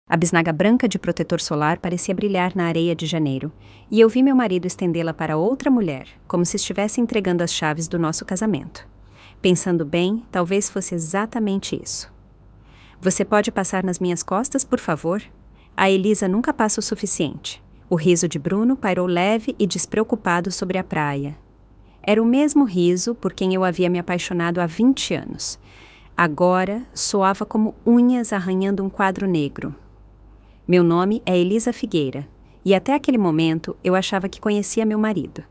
A bisnaga branca de protetor solar parecia brilhar na areia de janeiro, e eu vi meu marido estendê-la para outra mulher, como se estivesse entregando as chaves do nosso casamento. Pensando bem, talvez fosse exatamente isso. Você pode passar nas minhas costas, por favor? A Elisa nunca passa o suficiente. O riso de Bruno pairou leve e despreocupado sobre a praia. Era o mesmo riso por quem eu havia me apaixonado há 20 anos. Agora soava como unhas arranhando um quadro negro. Meu nome é Elisa Figueira, e até aquele momento eu achava que conhecia meu marido.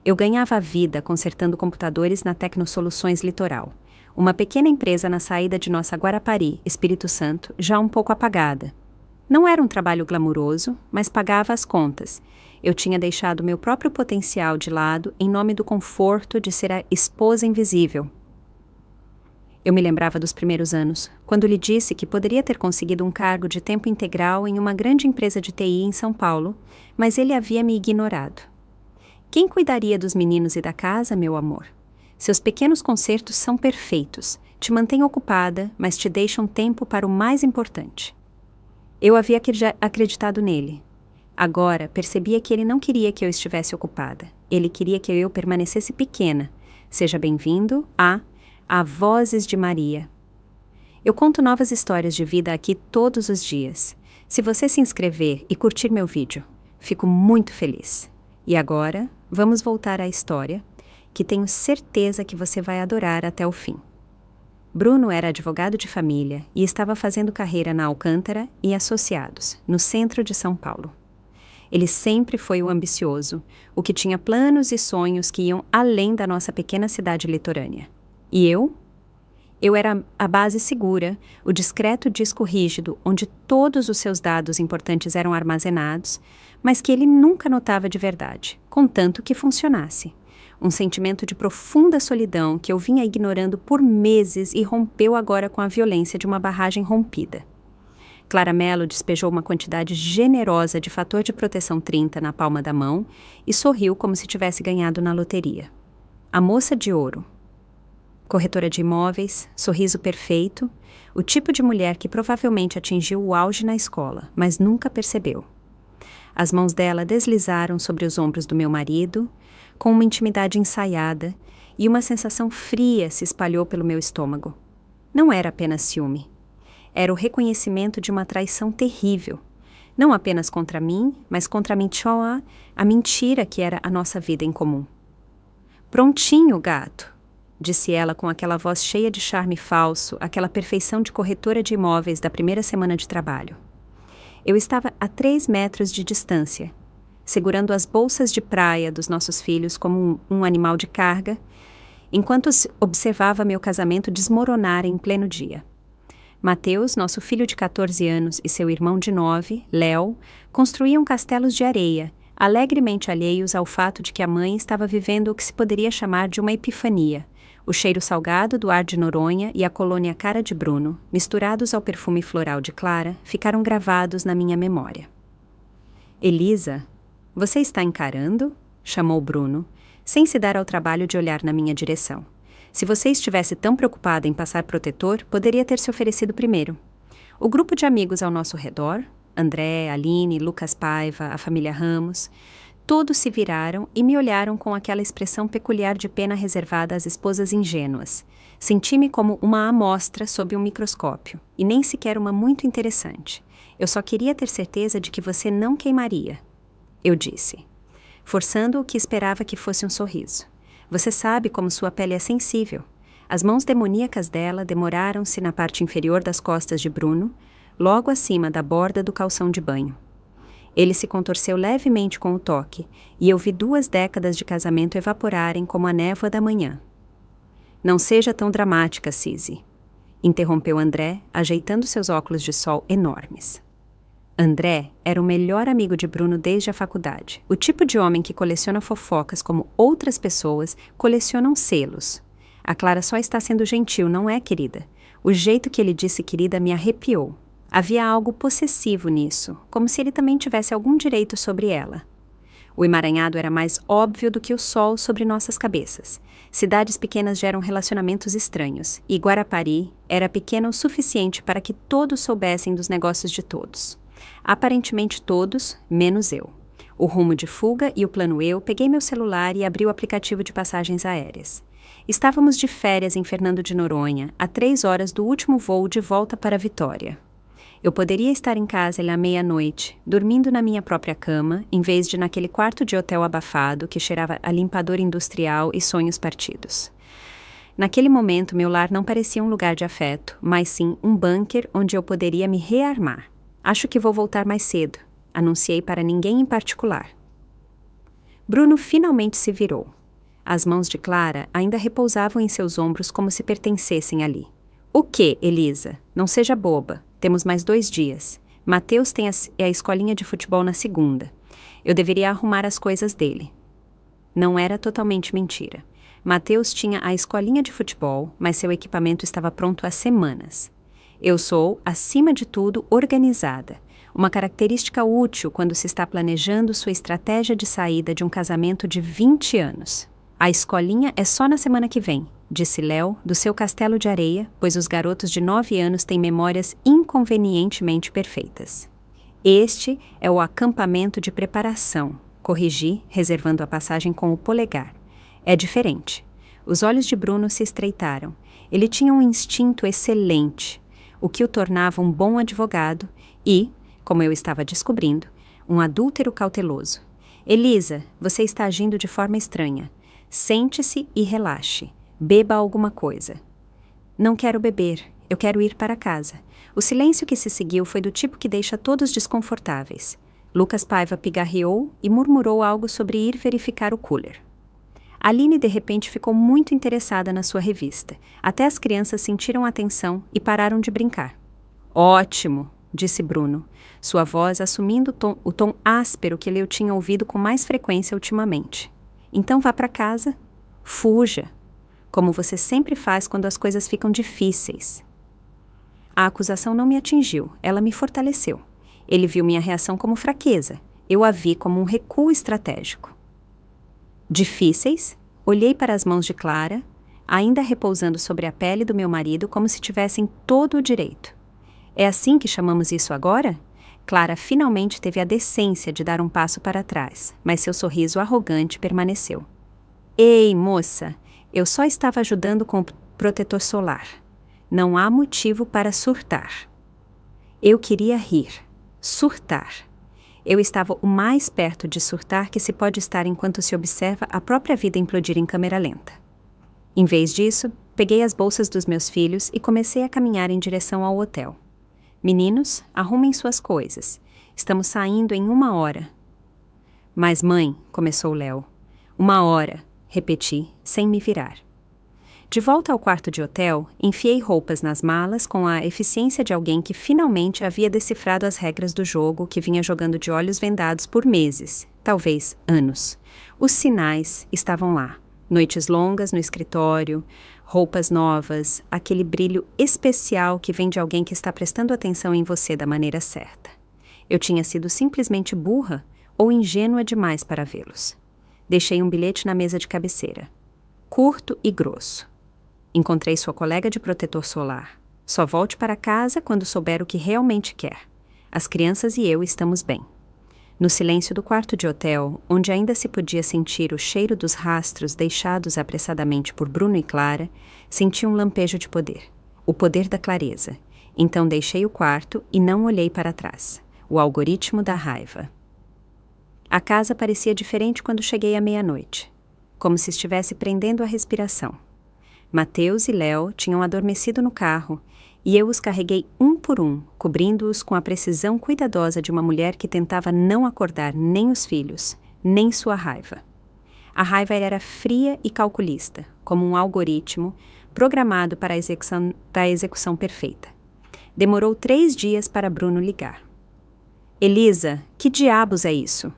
Eu ganhava a vida consertando computadores na Tecnosoluções Litoral, uma pequena empresa na saída de nossa Guarapari, Espírito Santo, já um pouco apagada. Não era um trabalho glamuroso, mas pagava as contas. Eu tinha deixado meu próprio potencial de lado em nome do conforto de ser a esposa invisível. Eu me lembrava dos primeiros anos, quando lhe disse que poderia ter conseguido um cargo de tempo integral em uma grande empresa de TI em São Paulo, mas ele havia me ignorado. Quem cuidaria dos meninos e da casa, meu amor? Seus pequenos concertos são perfeitos, te mantêm ocupada, mas te deixam tempo para o mais importante. Eu havia acreditado nele. Agora, percebia que ele não queria que eu estivesse ocupada. Ele queria que eu permanecesse pequena. Seja bem-vindo a Vozes de Maria. Eu conto novas histórias de vida aqui todos os dias. Se você se inscrever e curtir meu vídeo, fico muito feliz. E agora, vamos voltar à história, que tenho certeza que você vai adorar até o fim. Bruno era advogado de família e estava fazendo carreira na Alcântara e Associados, no centro de São Paulo. Ele sempre foi o ambicioso, o que tinha planos e sonhos que iam além da nossa pequena cidade litorânea. E eu? Eu era a base segura, o discreto disco rígido onde todos os seus dados importantes eram armazenados, mas que ele nunca notava de verdade, contanto que funcionasse. Um sentimento de profunda solidão que eu vinha ignorando por meses e rompeu agora com a violência de uma barragem rompida. Clara Mello despejou uma quantidade generosa de fator de proteção 30 na palma da mão e sorriu como se tivesse ganhado na loteria. A moça de ouro. Corretora de imóveis, sorriso perfeito, o tipo de mulher que provavelmente atingiu o auge na escola, mas nunca percebeu. As mãos dela deslizaram sobre os ombros do meu marido, com uma intimidade ensaiada, e uma sensação fria se espalhou pelo meu estômago. Não era apenas ciúme. Era o reconhecimento de uma traição terrível, não apenas contra mim, mas contra a mentira que era a nossa vida em comum. Prontinho, gato, disse ela com aquela voz cheia de charme falso, aquela perfeição de corretora de imóveis da primeira semana de trabalho. Eu estava a 3 metros de distância, segurando as bolsas de praia dos nossos filhos como um animal de carga, enquanto observava meu casamento desmoronar em pleno dia. Mateus, nosso filho de 14 anos, e seu irmão de 9, Léo, construíam castelos de areia, alegremente alheios ao fato de que a mãe estava vivendo o que se poderia chamar de uma epifania. O cheiro salgado do ar de Noronha e a colônia cara de Bruno, misturados ao perfume floral de Clara, ficaram gravados na minha memória. Elisa, você está encarando? Chamou Bruno, sem se dar ao trabalho de olhar na minha direção. Se você estivesse tão preocupada em passar protetor, poderia ter se oferecido primeiro. O grupo de amigos ao nosso redor, André, Aline, Lucas Paiva, a família Ramos, todos se viraram e me olharam com aquela expressão peculiar de pena reservada às esposas ingênuas. Senti-me como uma amostra sob um microscópio, e nem sequer uma muito interessante. Eu só queria ter certeza de que você não queimaria. Eu disse, forçando o que esperava que fosse um sorriso. Você sabe como sua pele é sensível. As mãos demoníacas dela demoraram-se na parte inferior das costas de Bruno, logo acima da borda do calção de banho. Ele se contorceu levemente com o toque, e eu vi 2 décadas de casamento evaporarem como a névoa da manhã. Não seja tão dramática, Cisi, interrompeu André, ajeitando seus óculos de sol enormes. André era o melhor amigo de Bruno desde a faculdade, o tipo de homem que coleciona fofocas como outras pessoas colecionam selos. A Clara só está sendo gentil, não é, querida? O jeito que ele disse querida me arrepiou. Havia algo possessivo nisso, como se ele também tivesse algum direito sobre ela. O emaranhado era mais óbvio do que o sol sobre nossas cabeças. Cidades pequenas geram relacionamentos estranhos, e Guarapari era pequena o suficiente para que todos soubessem dos negócios de todos. Aparentemente todos, menos eu. O rumo de fuga e o plano eu, peguei meu celular e abri o aplicativo de passagens aéreas. Estávamos de férias em Fernando de Noronha, a 3 horas do último voo de volta para Vitória. Eu poderia estar em casa à meia-noite, dormindo na minha própria cama, em vez de naquele quarto de hotel abafado que cheirava a limpador industrial e sonhos partidos. Naquele momento, meu lar não parecia um lugar de afeto, mas sim um bunker onde eu poderia me rearmar. Acho que vou voltar mais cedo, anunciei para ninguém em particular. Bruno finalmente se virou. As mãos de Clara ainda repousavam em seus ombros como se pertencessem ali. O quê, Elisa? Não seja boba. Temos mais 2 dias. Mateus tem a escolinha de futebol na segunda. Eu deveria arrumar as coisas dele. Não era totalmente mentira. Mateus tinha a escolinha de futebol, mas seu equipamento estava pronto há semanas. Eu sou, acima de tudo, organizada. Uma característica útil quando se está planejando sua estratégia de saída de um casamento de 20 anos. A escolinha é só na semana que vem, disse Léo, do seu castelo de areia, pois os garotos de 9 anos têm memórias inconvenientemente perfeitas. Este é o acampamento de preparação, corrigi, reservando a passagem com o polegar. É diferente. Os olhos de Bruno se estreitaram. Ele tinha um instinto excelente, o que o tornava um bom advogado e, como eu estava descobrindo, um adúltero cauteloso. Elisa, você está agindo de forma estranha. Sente-se e relaxe. Beba alguma coisa. Não quero beber. Eu quero ir para casa. O silêncio que se seguiu foi do tipo que deixa todos desconfortáveis. Lucas Paiva pigarreou e murmurou algo sobre ir verificar o cooler. Aline de repente ficou muito interessada na sua revista. Até as crianças sentiram atenção e pararam de brincar. Ótimo, disse Bruno, sua voz assumindo o tom áspero que eu tinha ouvido com mais frequência ultimamente. Então vá para casa. Fuja. Como você sempre faz quando as coisas ficam difíceis. A acusação não me atingiu, ela me fortaleceu. Ele viu minha reação como fraqueza. Eu a vi como um recuo estratégico. Difíceis? Olhei para as mãos de Clara, ainda repousando sobre a pele do meu marido como se tivessem todo o direito. É assim que chamamos isso agora? Clara finalmente teve a decência de dar um passo para trás, mas seu sorriso arrogante permaneceu. Ei, moça, eu só estava ajudando com o protetor solar. Não há motivo para surtar. Eu queria rir. Surtar. Eu estava o mais perto de surtar que se pode estar enquanto se observa a própria vida implodir em câmera lenta. Em vez disso, peguei as bolsas dos meus filhos e comecei a caminhar em direção ao hotel. Meninos, arrumem suas coisas. Estamos saindo em 1 hora. Mas mãe, começou Léo. 1 hora, repeti, sem me virar. De volta ao quarto de hotel, enfiei roupas nas malas com a eficiência de alguém que finalmente havia decifrado as regras do jogo que vinha jogando de olhos vendados por meses, talvez anos. Os sinais estavam lá. Noites longas no escritório, roupas novas, aquele brilho especial que vem de alguém que está prestando atenção em você da maneira certa. Eu tinha sido simplesmente burra ou ingênua demais para vê-los. Deixei um bilhete na mesa de cabeceira. Curto e grosso. Encontrei sua colega de protetor solar. Só volte para casa quando souber o que realmente quer. As crianças e eu estamos bem. No silêncio do quarto de hotel, onde ainda se podia sentir o cheiro dos rastros deixados apressadamente por Bruno e Clara, senti um lampejo de poder. O poder da clareza. Então deixei o quarto e não olhei para trás. O algoritmo da raiva. A casa parecia diferente quando cheguei à meia-noite. Como se estivesse prendendo a respiração. Mateus e Léo tinham adormecido no carro e eu os carreguei um por um, cobrindo-os com a precisão cuidadosa de uma mulher que tentava não acordar nem os filhos, nem sua raiva. A raiva era fria e calculista, como um algoritmo programado para a execução perfeita. Demorou 3 dias para Bruno ligar. Elisa, que diabos é isso?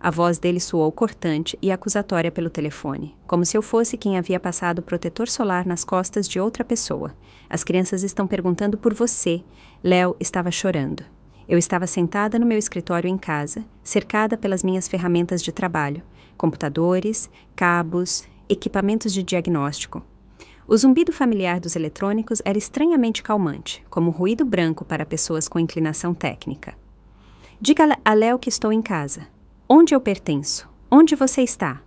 A voz dele soou cortante e acusatória pelo telefone, como se eu fosse quem havia passado o protetor solar nas costas de outra pessoa. As crianças estão perguntando por você. Léo estava chorando. Eu estava sentada no meu escritório em casa, cercada pelas minhas ferramentas de trabalho, computadores, cabos, equipamentos de diagnóstico. O zumbido familiar dos eletrônicos era estranhamente calmante, como ruído branco para pessoas com inclinação técnica. Diga a Léo que estou em casa. Onde eu pertenço? Onde você está?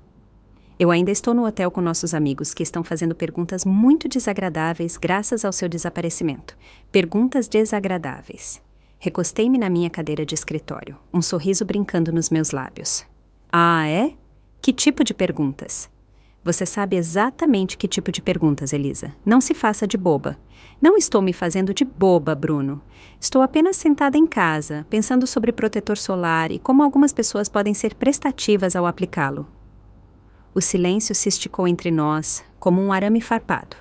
Eu ainda estou no hotel com nossos amigos que estão fazendo perguntas muito desagradáveis graças ao seu desaparecimento. Perguntas desagradáveis. Recostei-me na minha cadeira de escritório, um sorriso brincando nos meus lábios. Ah, é? Que tipo de perguntas? Você sabe exatamente que tipo de perguntas, Elisa. Não se faça de boba. Não estou me fazendo de boba, Bruno. Estou apenas sentada em casa, pensando sobre protetor solar e como algumas pessoas podem ser prestativas ao aplicá-lo. O silêncio se esticou entre nós, como um arame farpado.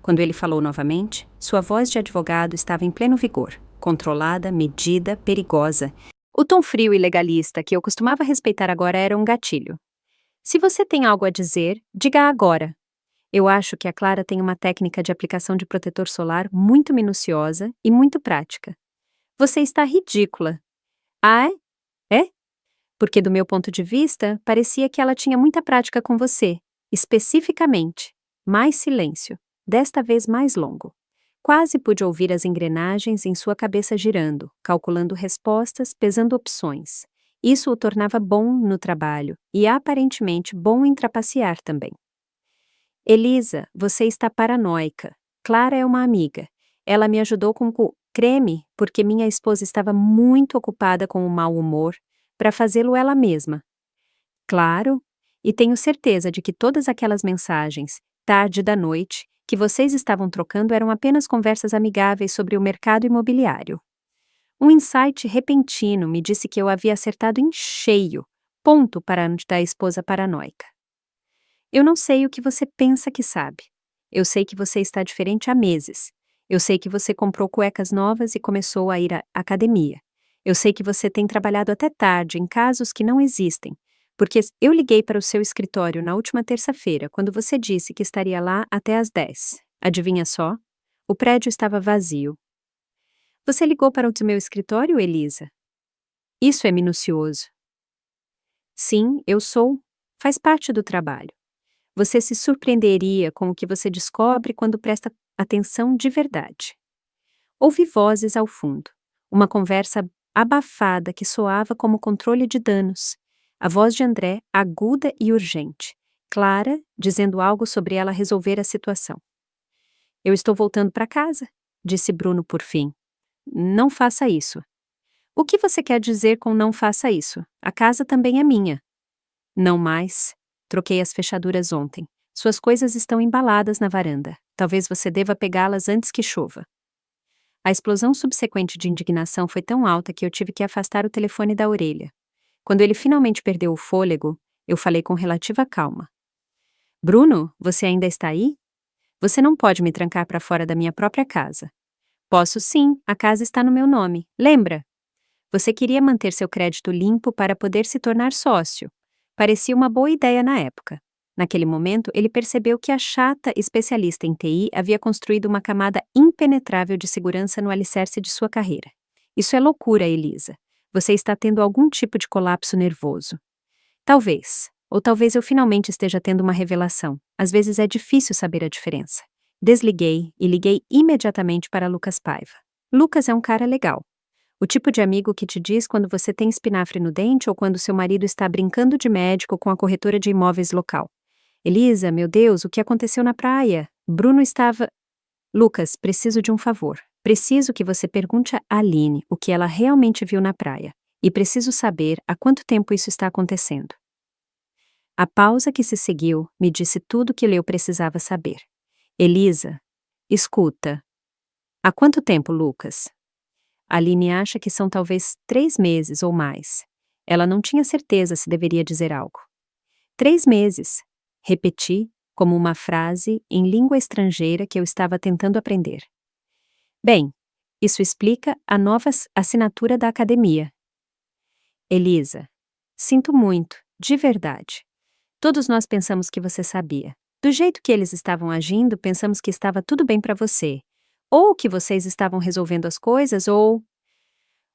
Quando ele falou novamente, sua voz de advogado estava em pleno vigor, controlada, medida, perigosa. O tom frio e legalista que eu costumava respeitar agora era um gatilho. Se você tem algo a dizer, diga agora. Eu acho que a Clara tem uma técnica de aplicação de protetor solar muito minuciosa e muito prática. Você está ridícula. Ah, é? É? Porque, do meu ponto de vista, parecia que ela tinha muita prática com você, especificamente. Mais silêncio, desta vez mais longo. Quase pude ouvir as engrenagens em sua cabeça girando, calculando respostas, pesando opções. Isso o tornava bom no trabalho e, aparentemente, bom em trapacear também. Elisa, você está paranoica. Clara é uma amiga. Ela me ajudou com creme, porque minha esposa estava muito ocupada com o mau humor, para fazê-lo ela mesma. Claro, e tenho certeza de que todas aquelas mensagens, tarde da noite, que vocês estavam trocando eram apenas conversas amigáveis sobre o mercado imobiliário. Um insight repentino me disse que eu havia acertado em cheio, ponto para a esposa paranoica. Eu não sei o que você pensa que sabe. Eu sei que você está diferente há meses. Eu sei que você comprou cuecas novas e começou a ir à academia. Eu sei que você tem trabalhado até tarde em casos que não existem, porque eu liguei para o seu escritório na última terça-feira, quando você disse que estaria lá até às 10. Adivinha só? O prédio estava vazio. Você ligou para o meu escritório, Elisa? Isso é minucioso. Sim, eu sou. Faz parte do trabalho. Você se surpreenderia com o que você descobre quando presta atenção de verdade. Ouvi vozes ao fundo. Uma conversa abafada que soava como controle de danos. A voz de André, aguda e urgente. Clara, dizendo algo sobre ela resolver a situação. Eu estou voltando para casa, disse Bruno por fim. Não faça isso. O que você quer dizer com não faça isso? A casa também é minha. Não mais. Troquei as fechaduras ontem. Suas coisas estão embaladas na varanda. Talvez você deva pegá-las antes que chova. A explosão subsequente de indignação foi tão alta que eu tive que afastar o telefone da orelha. Quando ele finalmente perdeu o fôlego, eu falei com relativa calma. Bruno, você ainda está aí? Você não pode me trancar para fora da minha própria casa. Posso sim, a casa está no meu nome, lembra? Você queria manter seu crédito limpo para poder se tornar sócio. Parecia uma boa ideia na época. Naquele momento, ele percebeu que a chata especialista em TI havia construído uma camada impenetrável de segurança no alicerce de sua carreira. Isso é loucura, Elisa. Você está tendo algum tipo de colapso nervoso. Talvez. Ou talvez eu finalmente esteja tendo uma revelação. Às vezes é difícil saber a diferença. Desliguei e liguei imediatamente para Lucas Paiva. Lucas é um cara legal. O tipo de amigo que te diz quando você tem espinafre no dente ou quando seu marido está brincando de médico com a corretora de imóveis local. Elisa, meu Deus, o que aconteceu na praia? Bruno estava... Lucas, preciso de um favor. Preciso que você pergunte a Aline o que ela realmente viu na praia. E preciso saber há quanto tempo isso está acontecendo. A pausa que se seguiu me disse tudo o que eu precisava saber. Elisa, escuta. Há quanto tempo, Lucas? Aline acha que são talvez 3 meses ou mais. Ela não tinha certeza se deveria dizer algo. 3 meses. Repeti, como uma frase em língua estrangeira que eu estava tentando aprender. Bem, isso explica a nova assinatura da academia. Elisa, sinto muito, de verdade. Todos nós pensamos que você sabia. Do jeito que eles estavam agindo, pensamos que estava tudo bem para você. Ou que vocês estavam resolvendo as coisas, ou...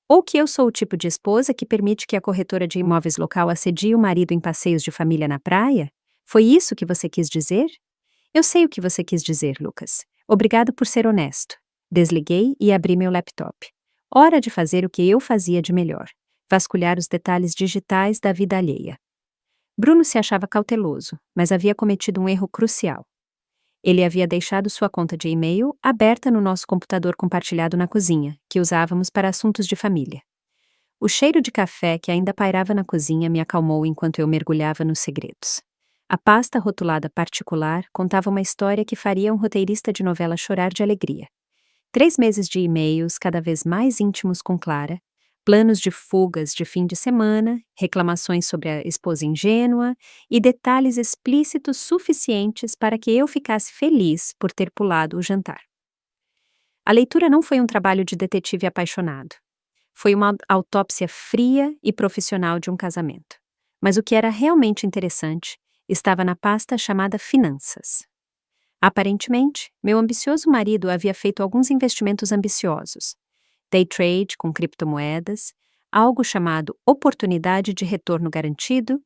Ou que eu sou o tipo de esposa que permite que a corretora de imóveis local assedie o marido em passeios de família na praia? Foi isso que você quis dizer? Eu sei o que você quis dizer, Lucas. Obrigado por ser honesto. Desliguei e abri meu laptop. Hora de fazer o que eu fazia de melhor: vasculhar os detalhes digitais da vida alheia. Bruno se achava cauteloso, mas havia cometido um erro crucial. Ele havia deixado sua conta de e-mail aberta no nosso computador compartilhado na cozinha, que usávamos para assuntos de família. O cheiro de café que ainda pairava na cozinha me acalmou enquanto eu mergulhava nos segredos. A pasta rotulada particular contava uma história que faria um roteirista de novela chorar de alegria. 3 meses de e-mails cada vez mais íntimos com Clara, planos de fugas de fim de semana, reclamações sobre a esposa ingênua e detalhes explícitos suficientes para que eu ficasse feliz por ter pulado o jantar. A leitura não foi um trabalho de detetive apaixonado. Foi uma autópsia fria e profissional de um casamento. Mas o que era realmente interessante estava na pasta chamada Finanças. Aparentemente, meu ambicioso marido havia feito alguns investimentos ambiciosos. Day trade com criptomoedas, algo chamado oportunidade de retorno garantido,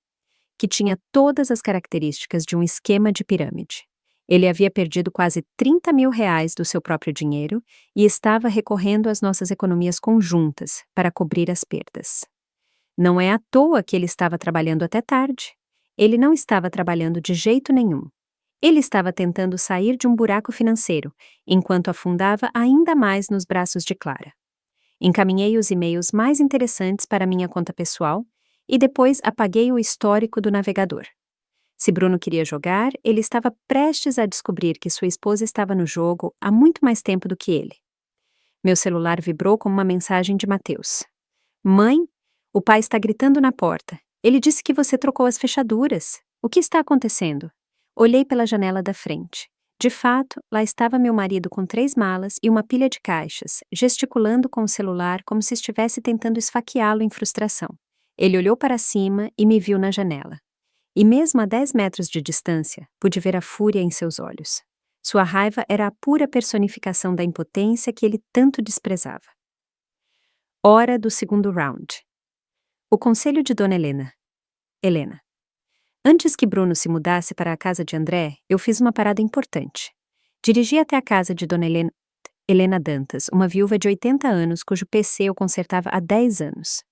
que tinha todas as características de um esquema de pirâmide. Ele havia perdido quase R$ 30 mil do seu próprio dinheiro e estava recorrendo às nossas economias conjuntas para cobrir as perdas. Não é à toa que ele estava trabalhando até tarde. Ele não estava trabalhando de jeito nenhum. Ele estava tentando sair de um buraco financeiro, enquanto afundava ainda mais nos braços de Clara. Encaminhei os e-mails mais interessantes para minha conta pessoal e depois apaguei o histórico do navegador. Se Bruno queria jogar, ele estava prestes a descobrir que sua esposa estava no jogo há muito mais tempo do que ele. Meu celular vibrou com uma mensagem de Mateus. Mãe, o pai está gritando na porta. Ele disse que você trocou as fechaduras. O que está acontecendo? Olhei pela janela da frente. De fato, lá estava meu marido com 3 malas e uma pilha de caixas, gesticulando com o celular como se estivesse tentando esfaqueá-lo em frustração. Ele olhou para cima e me viu na janela. E mesmo a 10 metros de distância, pude ver a fúria em seus olhos. Sua raiva era a pura personificação da impotência que ele tanto desprezava. Hora do segundo round. O conselho de Dona Helena. Helena. Antes que Bruno se mudasse para a casa de André, eu fiz uma parada importante. Dirigi até a casa de Dona Helena Dantas, uma viúva de 80 anos cujo PC eu consertava há 10 anos.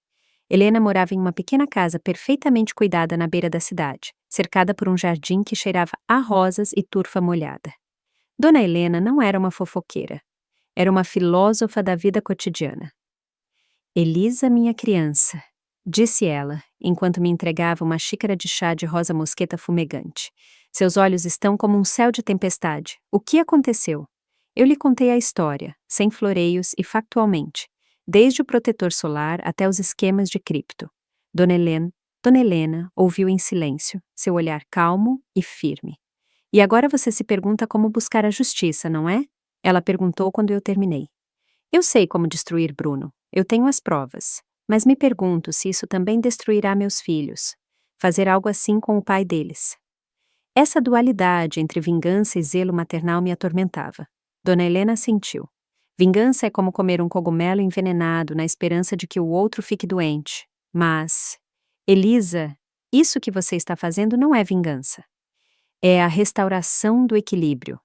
Helena morava em uma pequena casa perfeitamente cuidada na beira da cidade, cercada por um jardim que cheirava a rosas e turfa molhada. Dona Helena não era uma fofoqueira. Era uma filósofa da vida cotidiana. Elisa, minha criança, disse ela, enquanto me entregava uma xícara de chá de rosa mosqueta fumegante. Seus olhos estão como um céu de tempestade. O que aconteceu? Eu lhe contei a história, sem floreios e factualmente, desde o protetor solar até os esquemas de cripto. Dona Helena ouviu em silêncio, seu olhar calmo e firme. E agora você se pergunta como buscar a justiça, não é? Ela perguntou quando eu terminei. Eu sei como destruir Bruno. Eu tenho as provas. Mas me pergunto se isso também destruirá meus filhos. Fazer algo assim com o pai deles. Essa dualidade entre vingança e zelo maternal me atormentava. Dona Helena sentiu. Vingança é como comer um cogumelo envenenado na esperança de que o outro fique doente. Mas, Elisa, isso que você está fazendo não é vingança. É a restauração do equilíbrio.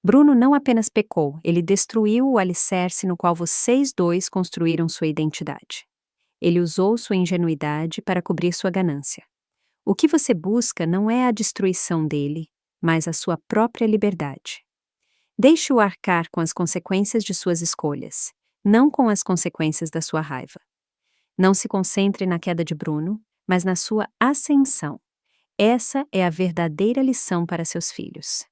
Bruno não apenas pecou, ele destruiu o alicerce no qual vocês dois construíram sua identidade. Ele usou sua ingenuidade para cobrir sua ganância. O que você busca não é a destruição dele, mas a sua própria liberdade. Deixe-o arcar com as consequências de suas escolhas, não com as consequências da sua raiva. Não se concentre na queda de Bruno, mas na sua ascensão. Essa é a verdadeira lição para seus filhos.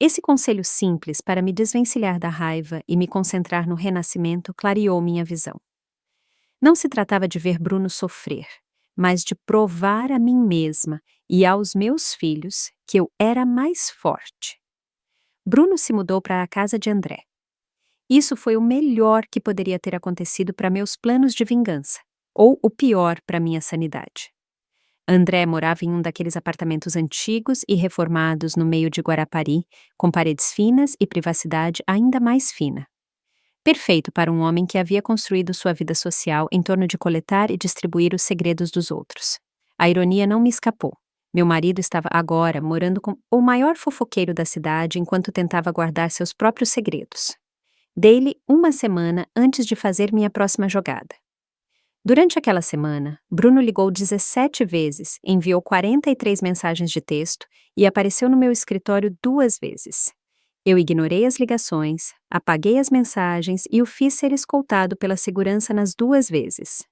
Esse conselho simples para me desvencilhar da raiva e me concentrar no renascimento clareou minha visão. Não se tratava de ver Bruno sofrer, mas de provar a mim mesma e aos meus filhos que eu era mais forte. Bruno se mudou para a casa de André. Isso foi o melhor que poderia ter acontecido para meus planos de vingança, ou o pior para minha sanidade. André morava em um daqueles apartamentos antigos e reformados no meio de Guarapari, com paredes finas e privacidade ainda mais fina. Perfeito para um homem que havia construído sua vida social em torno de coletar e distribuir os segredos dos outros. A ironia não me escapou. Meu marido estava agora morando com o maior fofoqueiro da cidade enquanto tentava guardar seus próprios segredos. Dei-lhe uma semana antes de fazer minha próxima jogada. Durante aquela semana, Bruno ligou 17 vezes, enviou 43 mensagens de texto e apareceu no meu escritório 2 vezes. Eu ignorei as ligações, apaguei as mensagens e o fiz ser escoltado pela segurança nas 2 vezes.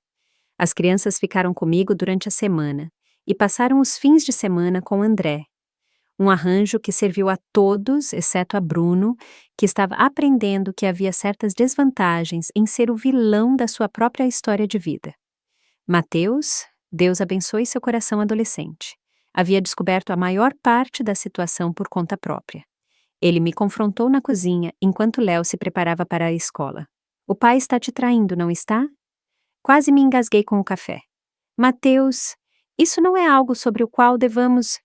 As crianças ficaram comigo durante a semana e passaram os fins de semana com André. Um arranjo que serviu a todos, exceto a Bruno, que estava aprendendo que havia certas desvantagens em ser o vilão da sua própria história de vida. Mateus, Deus abençoe seu coração adolescente, havia descoberto a maior parte da situação por conta própria. Ele me confrontou na cozinha enquanto Léo se preparava para a escola. O pai está te traindo, não está? Quase me engasguei com o café. Mateus, isso não é algo sobre o qual devamos...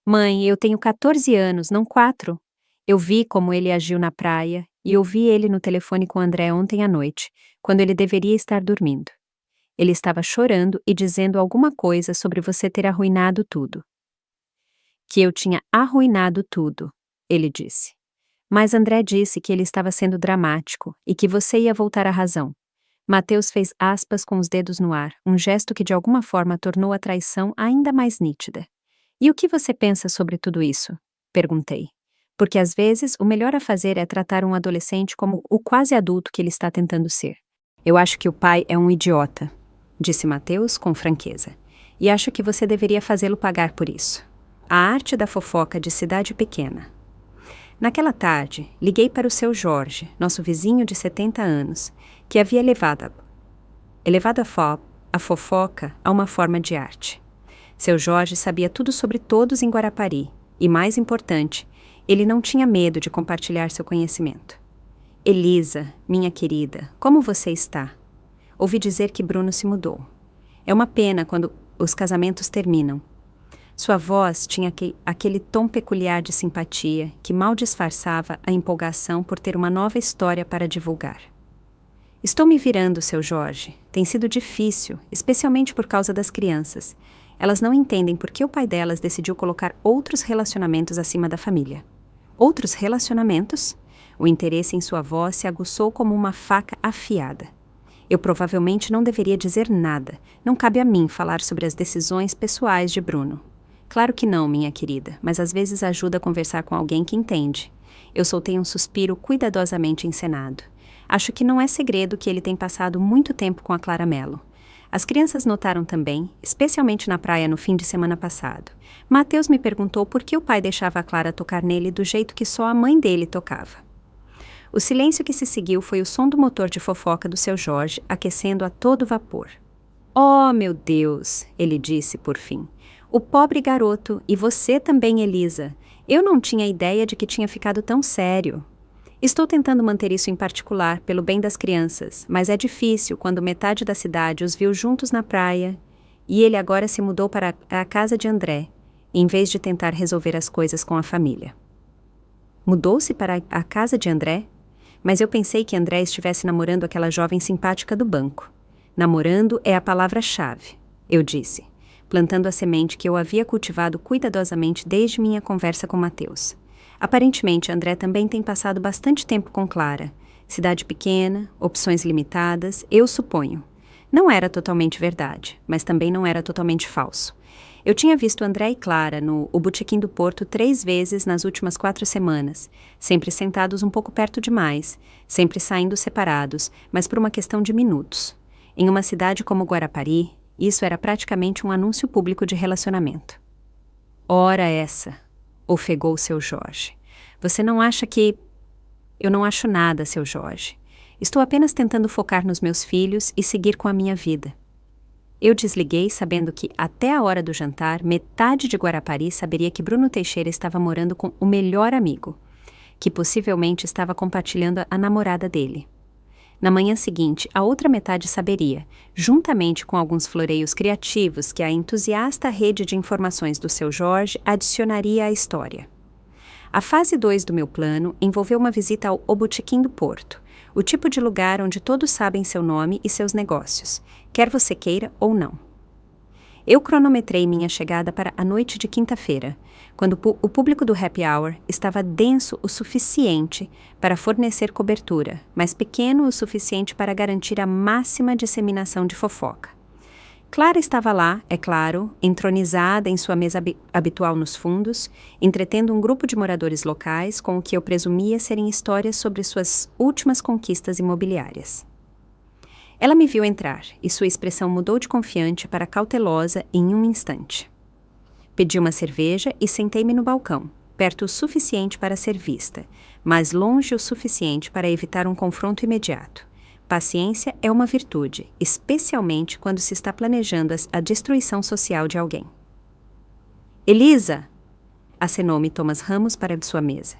Mãe, eu tenho 14 anos, não 4. Eu vi como ele agiu na praia e ouvi ele no telefone com André ontem à noite, quando ele deveria estar dormindo. Ele estava chorando e dizendo alguma coisa sobre você ter arruinado tudo. Que eu tinha arruinado tudo, ele disse. Mas André disse que ele estava sendo dramático e que você ia voltar à razão. Mateus fez aspas com os dedos no ar, um gesto que de alguma forma tornou a traição ainda mais nítida. E o que você pensa sobre tudo isso? Perguntei. Porque às vezes o melhor a fazer é tratar um adolescente como o quase adulto que ele está tentando ser. Eu acho que o pai é um idiota, disse Mateus com franqueza. E acho que você deveria fazê-lo pagar por isso. A arte da fofoca de cidade pequena. Naquela tarde, liguei para o seu Jorge, nosso vizinho de 70 anos, que havia elevado a fofoca a uma forma de arte. Seu Jorge sabia tudo sobre todos em Guarapari e, mais importante, ele não tinha medo de compartilhar seu conhecimento. Elisa, minha querida, como você está? Ouvi dizer que Bruno se mudou. É uma pena quando os casamentos terminam. Sua voz tinha aquele tom peculiar de simpatia que mal disfarçava a empolgação por ter uma nova história para divulgar. Estou me virando, seu Jorge. Tem sido difícil, especialmente por causa das crianças. Elas não entendem por que o pai delas decidiu colocar outros relacionamentos acima da família. Outros relacionamentos? O interesse em sua voz se aguçou como uma faca afiada. Eu provavelmente não deveria dizer nada. Não cabe a mim falar sobre as decisões pessoais de Bruno. Claro que não, minha querida, mas às vezes ajuda a conversar com alguém que entende. Eu soltei um suspiro cuidadosamente encenado. Acho que não é segredo que ele tem passado muito tempo com a Clara Mello. As crianças notaram também, especialmente na praia no fim de semana passado. Mateus me perguntou por que o pai deixava a Clara tocar nele do jeito que só a mãe dele tocava. O silêncio que se seguiu foi o som do motor de fofoca do seu Jorge aquecendo a todo vapor. Oh, meu Deus, ele disse por fim. O pobre garoto, e você também, Elisa. Eu não tinha ideia de que tinha ficado tão sério. Estou tentando manter isso em particular pelo bem das crianças, mas é difícil quando metade da cidade os viu juntos na praia e ele agora se mudou para a casa de André, em vez de tentar resolver as coisas com a família. Mudou-se para a casa de André? Mas eu pensei que André estivesse namorando aquela jovem simpática do banco. Namorando é a palavra-chave, eu disse, plantando a semente que eu havia cultivado cuidadosamente desde minha conversa com Mateus. Aparentemente, André também tem passado bastante tempo com Clara. Cidade pequena, opções limitadas, eu suponho. Não era totalmente verdade, mas também não era totalmente falso. Eu tinha visto André e Clara no O Botequim do Porto 3 vezes nas últimas 4 semanas, sempre sentados um pouco perto demais, sempre saindo separados, mas por uma questão de minutos. Em uma cidade como Guarapari, isso era praticamente um anúncio público de relacionamento. Ora essa, ofegou seu Jorge. Você não acha que... Eu não acho nada, seu Jorge. Estou apenas tentando focar nos meus filhos e seguir com a minha vida. Eu desliguei sabendo que, até a hora do jantar, metade de Guarapari saberia que Bruno Teixeira estava morando com o melhor amigo, que possivelmente estava compartilhando a namorada dele. Na manhã seguinte, a outra metade saberia, juntamente com alguns floreios criativos que a entusiasta rede de informações do seu Jorge adicionaria à história. A fase 2 do meu plano envolveu uma visita ao O Botequim do Porto, o tipo de lugar onde todos sabem seu nome e seus negócios, quer você queira ou não. Eu cronometrei minha chegada para a noite de quinta-feira, quando o público do happy hour estava denso o suficiente para fornecer cobertura, mas pequeno o suficiente para garantir a máxima disseminação de fofoca. Clara estava lá, é claro, entronizada em sua mesa habitual nos fundos, entretendo um grupo de moradores locais com o que eu presumia serem histórias sobre suas últimas conquistas imobiliárias. Ela me viu entrar e sua expressão mudou de confiante para cautelosa em um instante. Pedi uma cerveja e sentei-me no balcão, perto o suficiente para ser vista, mas longe o suficiente para evitar um confronto imediato. Paciência é uma virtude, especialmente quando se está planejando a destruição social de alguém. Elisa! Acenou-me Thomas Ramos para sua mesa.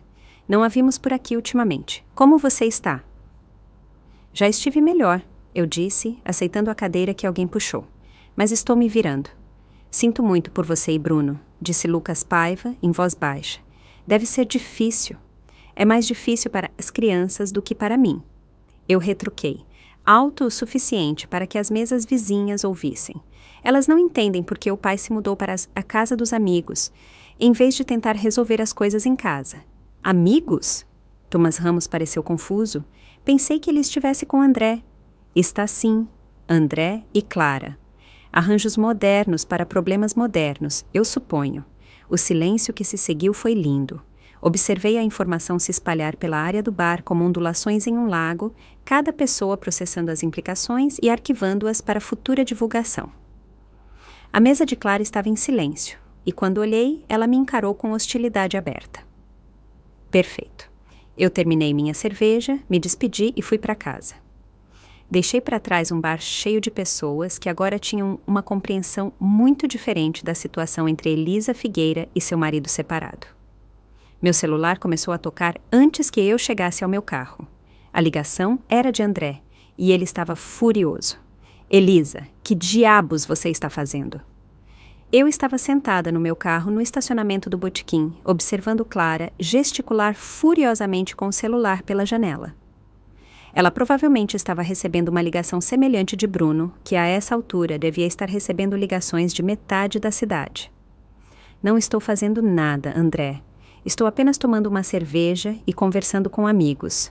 Não a vimos por aqui ultimamente. Como você está? Já estive melhor, eu disse, aceitando a cadeira que alguém puxou. Mas estou me virando. Sinto muito por você e Bruno, disse Lucas Paiva, em voz baixa. Deve ser difícil. É mais difícil para as crianças do que para mim. Eu retruquei, alto o suficiente para que as mesas vizinhas ouvissem. Elas não entendem por que o pai se mudou para a casa dos amigos, em vez de tentar resolver as coisas em casa. Amigos? Thomas Ramos pareceu confuso. Pensei que ele estivesse com André. Está sim, André e Clara. Arranjos modernos para problemas modernos, eu suponho. O silêncio que se seguiu foi lindo. Observei a informação se espalhar pela área do bar como ondulações em um lago, cada pessoa processando as implicações e arquivando-as para futura divulgação. A mesa de Clara estava em silêncio, e quando olhei, ela me encarou com hostilidade aberta. Perfeito. Eu terminei minha cerveja, me despedi e fui para casa. Deixei para trás um bar cheio de pessoas que agora tinham uma compreensão muito diferente da situação entre Elisa Figueira e seu marido separado. Meu celular começou a tocar antes que eu chegasse ao meu carro. A ligação era de André, e ele estava furioso. Elisa, que diabos você está fazendo? Eu estava sentada no meu carro no estacionamento do botequim, observando Clara gesticular furiosamente com o celular pela janela. Ela provavelmente estava recebendo uma ligação semelhante de Bruno, que a essa altura devia estar recebendo ligações de metade da cidade. Não estou fazendo nada, André. Estou apenas tomando uma cerveja e conversando com amigos.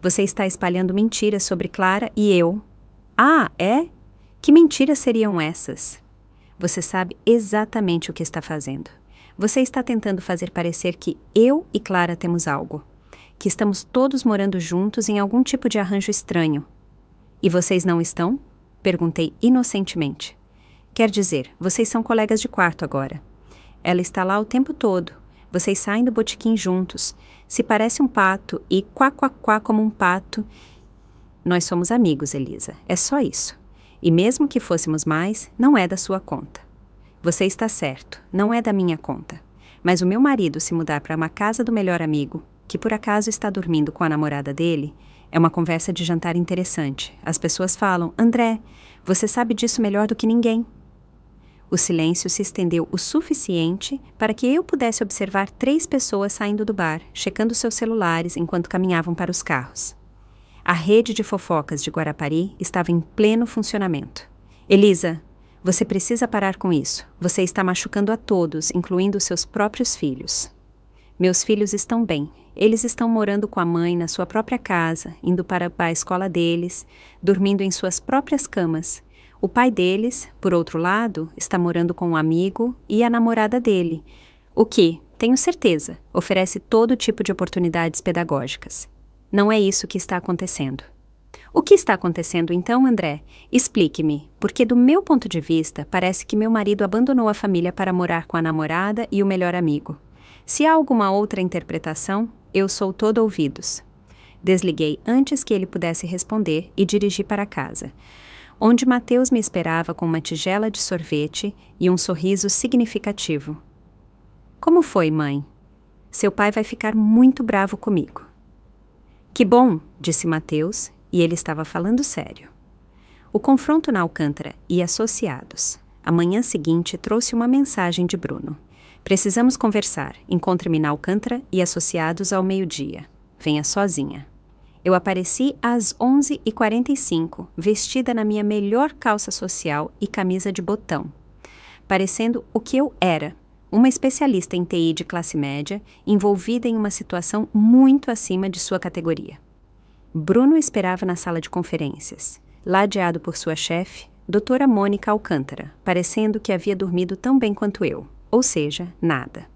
Você está espalhando mentiras sobre Clara e eu. Ah, é? Que mentiras seriam essas? Você sabe exatamente o que está fazendo. Você está tentando fazer parecer que eu e Clara temos algo. Que estamos todos morando juntos em algum tipo de arranjo estranho. E vocês não estão? Perguntei inocentemente. Quer dizer, vocês são colegas de quarto agora. Ela está lá o tempo todo. Vocês saem do botequim juntos. Se parece um pato e quá como um pato. Nós somos amigos, Elisa. É só isso. E mesmo que fôssemos mais, não é da sua conta. Você está certo, não é da minha conta. Mas o meu marido se mudar para uma casa do melhor amigo, que por acaso está dormindo com a namorada dele, é uma conversa de jantar interessante. As pessoas falam, André, você sabe disso melhor do que ninguém. O silêncio se estendeu o suficiente para que eu pudesse observar 3 pessoas saindo do bar, checando seus celulares enquanto caminhavam para os carros. A rede de fofocas de Guarapari estava em pleno funcionamento. Elisa, você precisa parar com isso. Você está machucando a todos, incluindo seus próprios filhos. Meus filhos estão bem. Eles estão morando com a mãe na sua própria casa, indo para a escola deles, dormindo em suas próprias camas. O pai deles, por outro lado, está morando com um amigo e a namorada dele, o que, tenho certeza, oferece todo tipo de oportunidades pedagógicas. Não é isso que está acontecendo. O que está acontecendo então, André? Explique-me, porque do meu ponto de vista, parece que meu marido abandonou a família para morar com a namorada e o melhor amigo. Se há alguma outra interpretação, eu sou todo ouvidos. Desliguei antes que ele pudesse responder e dirigi para casa, onde Mateus me esperava com uma tigela de sorvete e um sorriso significativo. Como foi, mãe? Seu pai vai ficar muito bravo comigo. Que bom, disse Mateus, e ele estava falando sério. O confronto na Alcântara e associados. A manhã seguinte trouxe uma mensagem de Bruno. Precisamos conversar. Encontre-me na Alcântara e associados ao meio-dia. Venha sozinha. Eu apareci às 11h45, vestida na minha melhor calça social e camisa de botão, parecendo o que eu era, uma especialista em TI de classe média, envolvida em uma situação muito acima de sua categoria. Bruno esperava na sala de conferências, ladeado por sua chefe, doutora Mônica Alcântara, parecendo que havia dormido tão bem quanto eu, ou seja, nada.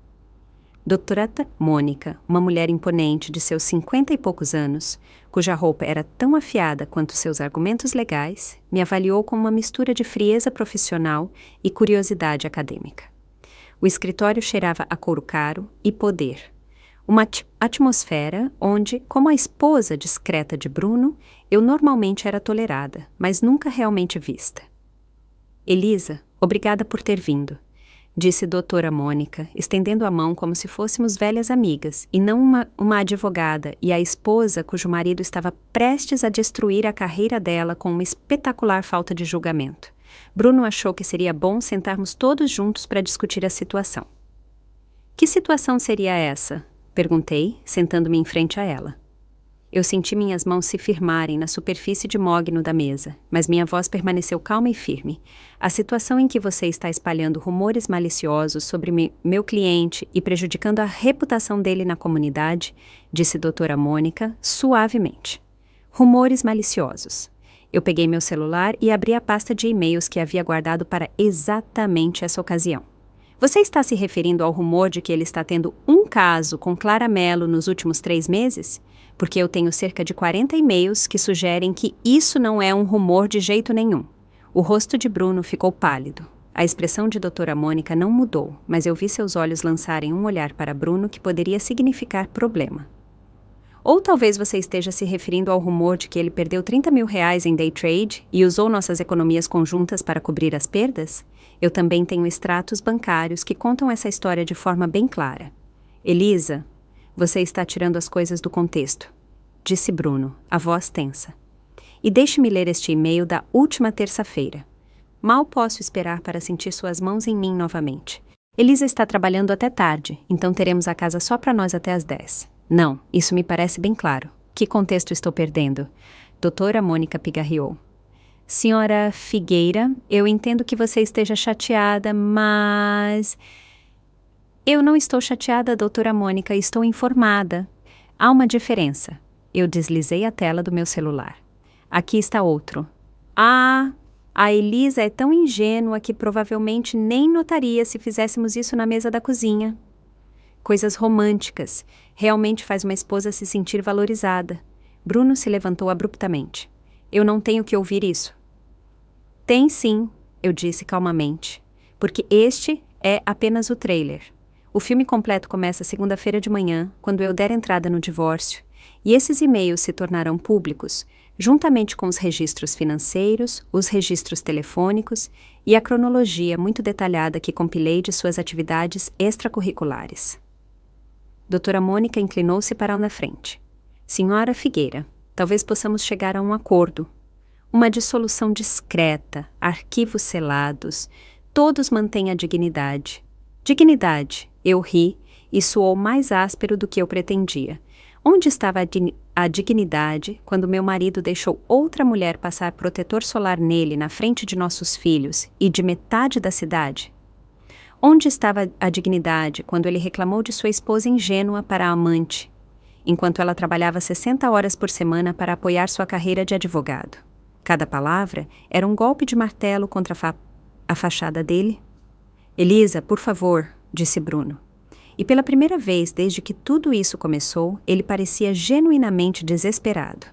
Doutorata Mônica, uma mulher imponente de seus 50 e poucos anos, cuja roupa era tão afiada quanto seus argumentos legais, me avaliou com uma mistura de frieza profissional e curiosidade acadêmica. O escritório cheirava a couro caro e poder. Uma atmosfera onde, como a esposa discreta de Bruno, eu normalmente era tolerada, mas nunca realmente vista. Elisa, obrigada por ter vindo, disse doutora Mônica, estendendo a mão como se fôssemos velhas amigas, e não uma advogada e a esposa cujo marido estava prestes a destruir a carreira dela com uma espetacular falta de julgamento. Bruno achou que seria bom sentarmos todos juntos para discutir a situação. Que situação seria essa? Perguntei, sentando-me em frente a ela. Eu senti minhas mãos se firmarem na superfície de mogno da mesa, mas minha voz permaneceu calma e firme. A situação em que você está espalhando rumores maliciosos sobre meu cliente e prejudicando a reputação dele na comunidade, disse doutora Mônica, suavemente. Rumores maliciosos. Eu peguei meu celular e abri a pasta de e-mails que havia guardado para exatamente essa ocasião. Você está se referindo ao rumor de que ele está tendo um caso com Clara Mello nos últimos 3 meses? Porque eu tenho cerca de 40 e-mails que sugerem que isso não é um rumor de jeito nenhum. O rosto de Bruno ficou pálido. A expressão de doutora Mônica não mudou, mas eu vi seus olhos lançarem um olhar para Bruno que poderia significar problema. Ou talvez você esteja se referindo ao rumor de que ele perdeu R$30 mil em day trade e usou nossas economias conjuntas para cobrir as perdas? Eu também tenho extratos bancários que contam essa história de forma bem clara. Elisa, você está tirando as coisas do contexto, disse Bruno, a voz tensa. E deixe-me ler este e-mail da última terça-feira. Mal posso esperar para sentir suas mãos em mim novamente. Elisa está trabalhando até tarde, então teremos a casa só para nós até às 10. Não, isso me parece bem claro. Que contexto estou perdendo? Doutora Mônica pigarreou. Senhora Figueira, eu entendo que você esteja chateada, mas... Eu não estou chateada, doutora Mônica, estou informada. Há uma diferença. Eu deslizei a tela do meu celular. Aqui está outro. Ah, a Elisa é tão ingênua que provavelmente nem notaria se fizéssemos isso na mesa da cozinha. Coisas românticas. Realmente faz uma esposa se sentir valorizada. Bruno se levantou abruptamente. Eu não tenho que ouvir isso. Tem sim, eu disse calmamente, porque este é apenas o trailer. O filme completo começa segunda-feira de manhã, quando eu der entrada no divórcio, e esses e-mails se tornarão públicos, juntamente com os registros financeiros, os registros telefônicos e a cronologia muito detalhada que compilei de suas atividades extracurriculares. Doutora Mônica inclinou-se para na frente. Senhora Figueira, talvez possamos chegar a um acordo. Uma dissolução discreta, arquivos selados, todos mantêm a dignidade. Dignidade, eu ri, e soou mais áspero do que eu pretendia. Onde estava a dignidade quando meu marido deixou outra mulher passar protetor solar nele na frente de nossos filhos e de metade da cidade? Onde estava a dignidade quando ele reclamou de sua esposa ingênua para a amante, enquanto ela trabalhava 60 horas por semana para apoiar sua carreira de advogado? Cada palavra era um golpe de martelo contra a fachada dele. Elisa, por favor, disse Bruno. E pela primeira vez desde que tudo isso começou, ele parecia genuinamente desesperado.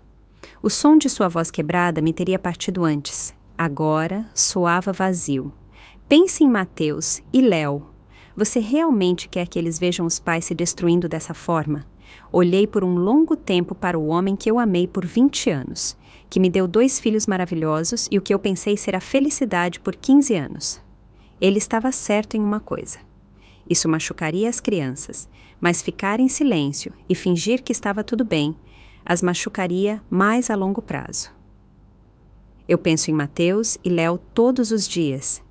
O som de sua voz quebrada me teria partido antes. Agora soava vazio. Pense em Mateus e Léo. Você realmente quer que eles vejam os pais se destruindo dessa forma? Olhei por um longo tempo para o homem que eu amei por 20 anos, que me deu 2 filhos maravilhosos e o que eu pensei ser a felicidade por 15 anos. Ele estava certo em uma coisa. Isso machucaria as crianças, mas ficar em silêncio e fingir que estava tudo bem as machucaria mais a longo prazo. Eu penso em Mateus e Léo todos os dias.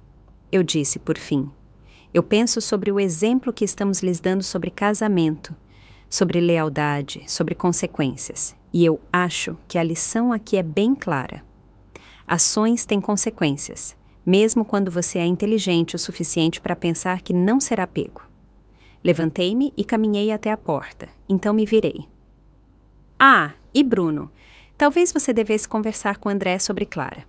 Eu disse, por fim. Eu penso sobre o exemplo que estamos lhes dando sobre casamento, sobre lealdade, sobre consequências. E eu acho que a lição aqui é bem clara. Ações têm consequências, mesmo quando você é inteligente o suficiente para pensar que não será pego. Levantei-me e caminhei até a porta, então me virei. Ah, e Bruno, talvez você devesse conversar com André sobre Clara.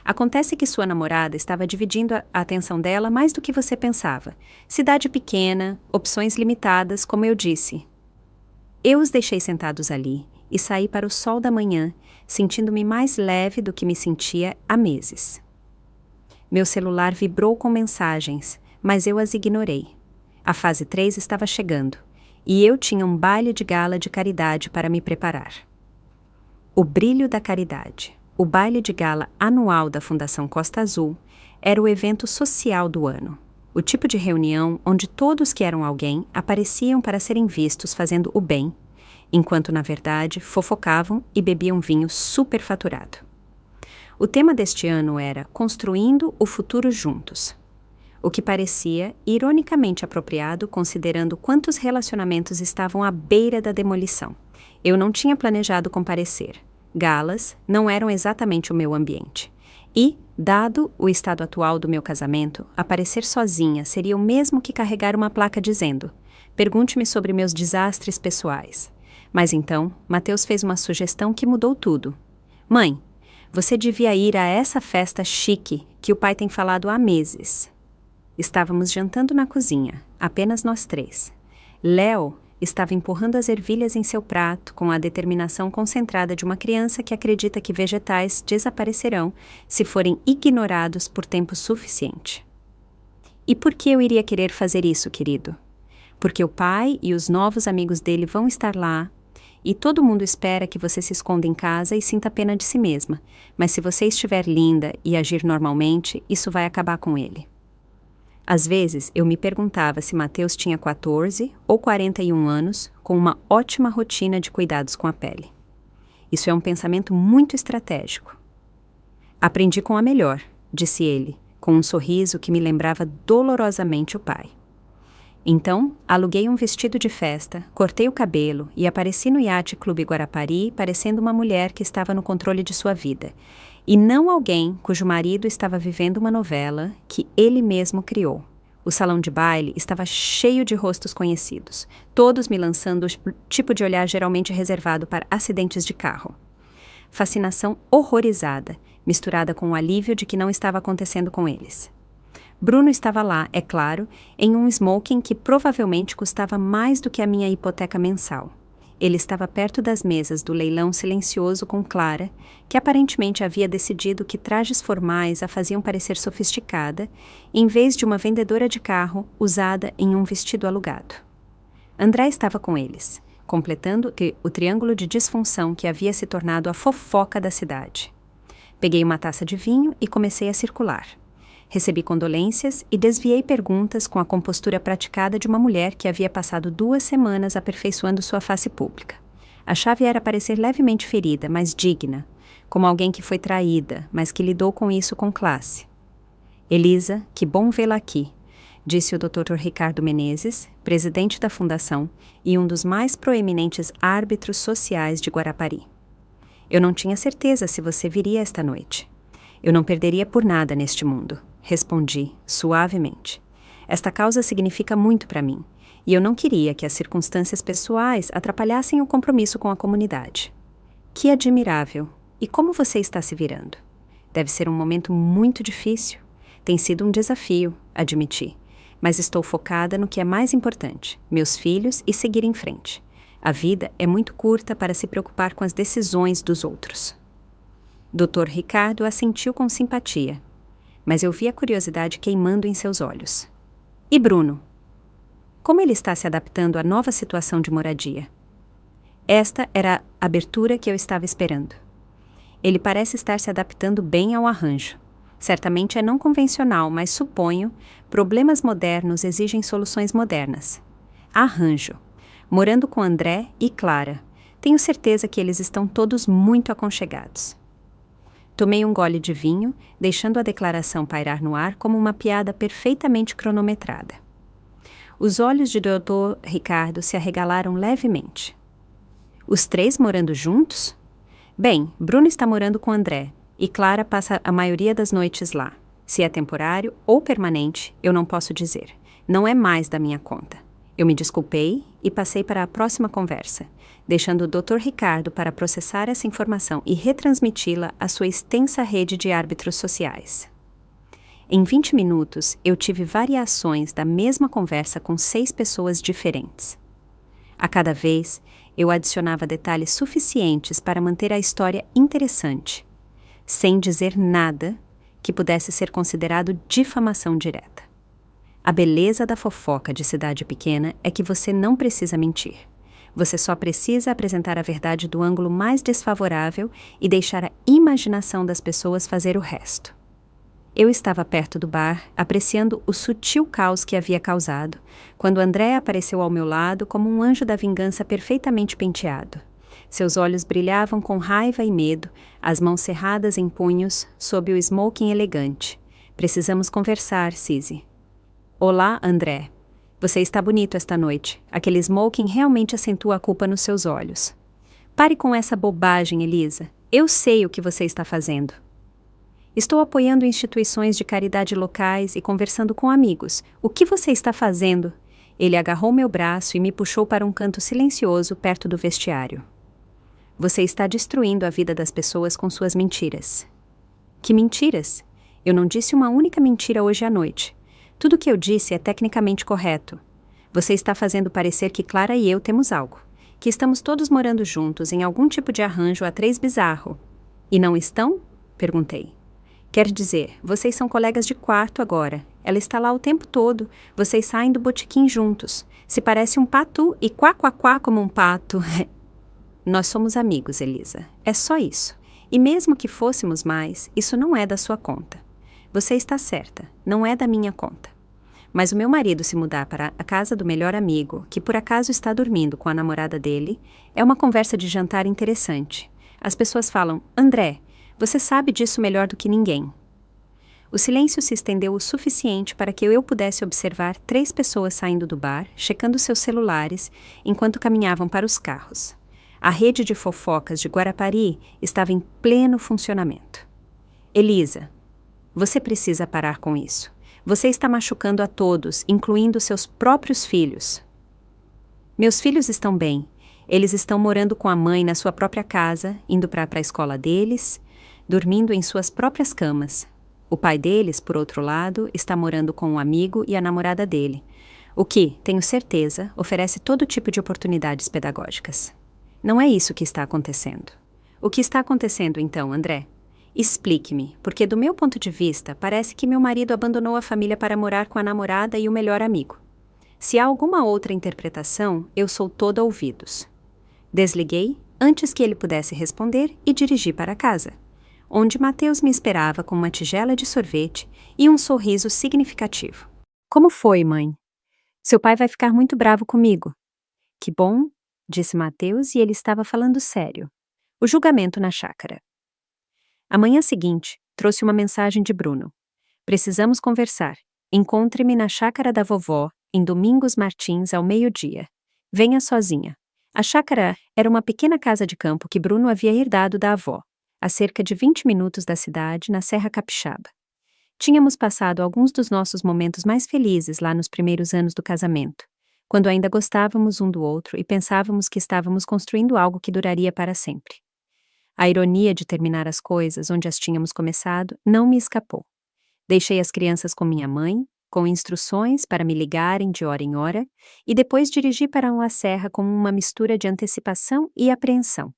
Acontece que sua namorada estava dividindo a atenção dela mais do que você pensava. Cidade pequena, opções limitadas, como eu disse. Eu os deixei sentados ali e saí para o sol da manhã, sentindo-me mais leve do que me sentia há meses. Meu celular vibrou com mensagens, mas eu as ignorei. A fase 3 estava chegando, e eu tinha um baile de gala de caridade para me preparar. O Brilho da Caridade, o baile de gala anual da Fundação Costa Azul, era o evento social do ano. O tipo de reunião onde todos que eram alguém apareciam para serem vistos fazendo o bem, enquanto, na verdade, fofocavam e bebiam vinho superfaturado. O tema deste ano era Construindo o Futuro Juntos, o que parecia ironicamente apropriado considerando quantos relacionamentos estavam à beira da demolição. Eu não tinha planejado comparecer. Galas não eram exatamente o meu ambiente. E, dado o estado atual do meu casamento, aparecer sozinha seria o mesmo que carregar uma placa dizendo: pergunte-me sobre meus desastres pessoais. Mas então, Mateus fez uma sugestão que mudou tudo. Mãe, você devia ir a essa festa chique que o pai tem falado há meses. Estávamos jantando na cozinha, apenas nós três. Léo estava empurrando as ervilhas em seu prato com a determinação concentrada de uma criança que acredita que vegetais desaparecerão se forem ignorados por tempo suficiente. E por que eu iria querer fazer isso, querido? Porque o pai e os novos amigos dele vão estar lá, e todo mundo espera que você se esconda em casa e sinta pena de si mesma, mas se você estiver linda e agir normalmente, isso vai acabar com ele. Às vezes, eu me perguntava se Mateus tinha 14 ou 41 anos, com uma ótima rotina de cuidados com a pele. Isso é um pensamento muito estratégico. Aprendi com a melhor, disse ele, com um sorriso que me lembrava dolorosamente o pai. Então, aluguei um vestido de festa, cortei o cabelo e apareci no Yacht Clube Guarapari parecendo uma mulher que estava no controle de sua vida, e não alguém cujo marido estava vivendo uma novela que ele mesmo criou. O salão de baile estava cheio de rostos conhecidos, todos me lançando o tipo de olhar geralmente reservado para acidentes de carro. Fascinação horrorizada, misturada com o alívio de que não estava acontecendo com eles. Bruno estava lá, é claro, em um smoking que provavelmente custava mais do que a minha hipoteca mensal. Ele estava perto das mesas do leilão silencioso com Clara, que aparentemente havia decidido que trajes formais a faziam parecer sofisticada, em vez de uma vendedora de carro usada em um vestido alugado. André estava com eles, completando o triângulo de disfunção que havia se tornado a fofoca da cidade. Peguei uma taça de vinho e comecei a circular. Recebi condolências e desviei perguntas com a compostura praticada de uma mulher que havia passado 2 semanas aperfeiçoando sua face pública. A chave era parecer levemente ferida, mas digna, como alguém que foi traída, mas que lidou com isso com classe. Elisa, que bom vê-la aqui, disse o Dr. Ricardo Menezes, presidente da Fundação e um dos mais proeminentes árbitros sociais de Guarapari. Eu não tinha certeza se você viria esta noite. Eu não perderia por nada neste mundo. Respondi, suavemente. Esta causa significa muito para mim, e eu não queria que as circunstâncias pessoais atrapalhassem o compromisso com a comunidade. Que admirável! E como você está se virando? Deve ser um momento muito difícil. Tem sido um desafio, admiti. Mas estou focada no que é mais importante, meus filhos e seguir em frente. A vida é muito curta para se preocupar com as decisões dos outros. Dr. Ricardo assentiu com simpatia, mas eu vi a curiosidade queimando em seus olhos. E Bruno? Como ele está se adaptando à nova situação de moradia? Esta era a abertura que eu estava esperando. Ele parece estar se adaptando bem ao arranjo. Certamente é não convencional, mas suponho, problemas modernos exigem soluções modernas. Arranjo. Morando com André e Clara. Tenho certeza que eles estão todos muito aconchegados. Tomei um gole de vinho, deixando a declaração pairar no ar como uma piada perfeitamente cronometrada. Os olhos de Dr. Ricardo se arregalaram levemente. Os três morando juntos? Bem, Bruno está morando com André, e Clara passa a maioria das noites lá. Se é temporário ou permanente, eu não posso dizer. Não é mais da minha conta. Eu me desculpei e passei para a próxima conversa, deixando o Dr. Ricardo para processar essa informação e retransmiti-la à sua extensa rede de árbitros sociais. Em 20 minutos, eu tive variações da mesma conversa com 6 pessoas diferentes. A cada vez, eu adicionava detalhes suficientes para manter a história interessante, sem dizer nada que pudesse ser considerado difamação direta. A beleza da fofoca de cidade pequena é que você não precisa mentir. Você só precisa apresentar a verdade do ângulo mais desfavorável e deixar a imaginação das pessoas fazer o resto. Eu estava perto do bar, apreciando o sutil caos que havia causado, quando André apareceu ao meu lado como um anjo da vingança perfeitamente penteado. Seus olhos brilhavam com raiva e medo, as mãos cerradas em punhos, sob o smoking elegante. Precisamos conversar, Cizzy. Olá, André. Você está bonito esta noite. Aquele smoking realmente acentua a culpa nos seus olhos. Pare com essa bobagem, Elisa. Eu sei o que você está fazendo. Estou apoiando instituições de caridade locais e conversando com amigos. O que você está fazendo? Ele agarrou meu braço e me puxou para um canto silencioso perto do vestiário. Você está destruindo a vida das pessoas com suas mentiras. Que mentiras? Eu não disse uma única mentira hoje à noite. Tudo o que eu disse é tecnicamente correto. Você está fazendo parecer que Clara e eu temos algo. Que estamos todos morando juntos em algum tipo de arranjo a 3 bizarro. E não estão? Perguntei. Quer dizer, vocês são colegas de quarto agora. Ela está lá o tempo todo. Vocês saem do botequim juntos. Se parece um patu e quá como um pato. Nós somos amigos, Elisa. É só isso. E mesmo que fôssemos mais, isso não é da sua conta. Você está certa. Não é da minha conta. Mas o meu marido se mudar para a casa do melhor amigo, que por acaso está dormindo com a namorada dele, é uma conversa de jantar interessante. As pessoas falam, André, você sabe disso melhor do que ninguém. O silêncio se estendeu o suficiente para que eu pudesse observar 3 pessoas saindo do bar, checando seus celulares, enquanto caminhavam para os carros. A rede de fofocas de Guarapari estava em pleno funcionamento. Elisa, você precisa parar com isso. Você está machucando a todos, incluindo seus próprios filhos. Meus filhos estão bem. Eles estão morando com a mãe na sua própria casa, indo para a escola deles, dormindo em suas próprias camas. O pai deles, por outro lado, está morando com um amigo e a namorada dele, o que, tenho certeza, oferece todo tipo de oportunidades pedagógicas. Não é isso que está acontecendo. O que está acontecendo, então, André? Explique-me, porque do meu ponto de vista, parece que meu marido abandonou a família para morar com a namorada e o melhor amigo. Se há alguma outra interpretação, eu sou toda ouvidos. Desliguei antes que ele pudesse responder e dirigi para casa, onde Mateus me esperava com uma tigela de sorvete e um sorriso significativo. Como foi, mãe? Seu pai vai ficar muito bravo comigo. Que bom, disse Mateus e ele estava falando sério. O julgamento na chácara. A manhã seguinte, trouxe uma mensagem de Bruno. Precisamos conversar. Encontre-me na chácara da vovó, em Domingos Martins, ao meio-dia. Venha sozinha. A chácara era uma pequena casa de campo que Bruno havia herdado da avó, a cerca de 20 minutos da cidade, na Serra Capixaba. Tínhamos passado alguns dos nossos momentos mais felizes lá nos primeiros anos do casamento, quando ainda gostávamos um do outro e pensávamos que estávamos construindo algo que duraria para sempre. A ironia de terminar as coisas onde as tínhamos começado não me escapou. Deixei as crianças com minha mãe, com instruções para me ligarem de hora em hora, e depois dirigi para uma serra com uma mistura de antecipação e apreensão.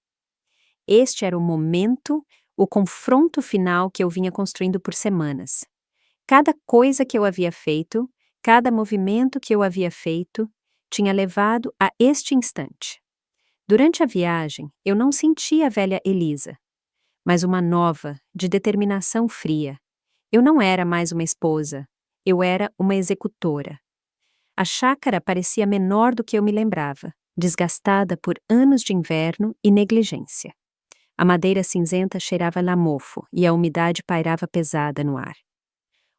Este era o momento, o confronto final que eu vinha construindo por semanas. Cada coisa que eu havia feito, cada movimento que eu havia feito, tinha levado a este instante. Durante a viagem, eu não sentia a velha Elisa, mas uma nova, de determinação fria. Eu não era mais uma esposa, eu era uma executora. A chácara parecia menor do que eu me lembrava, desgastada por anos de inverno e negligência. A madeira cinzenta cheirava a mofo e a umidade pairava pesada no ar.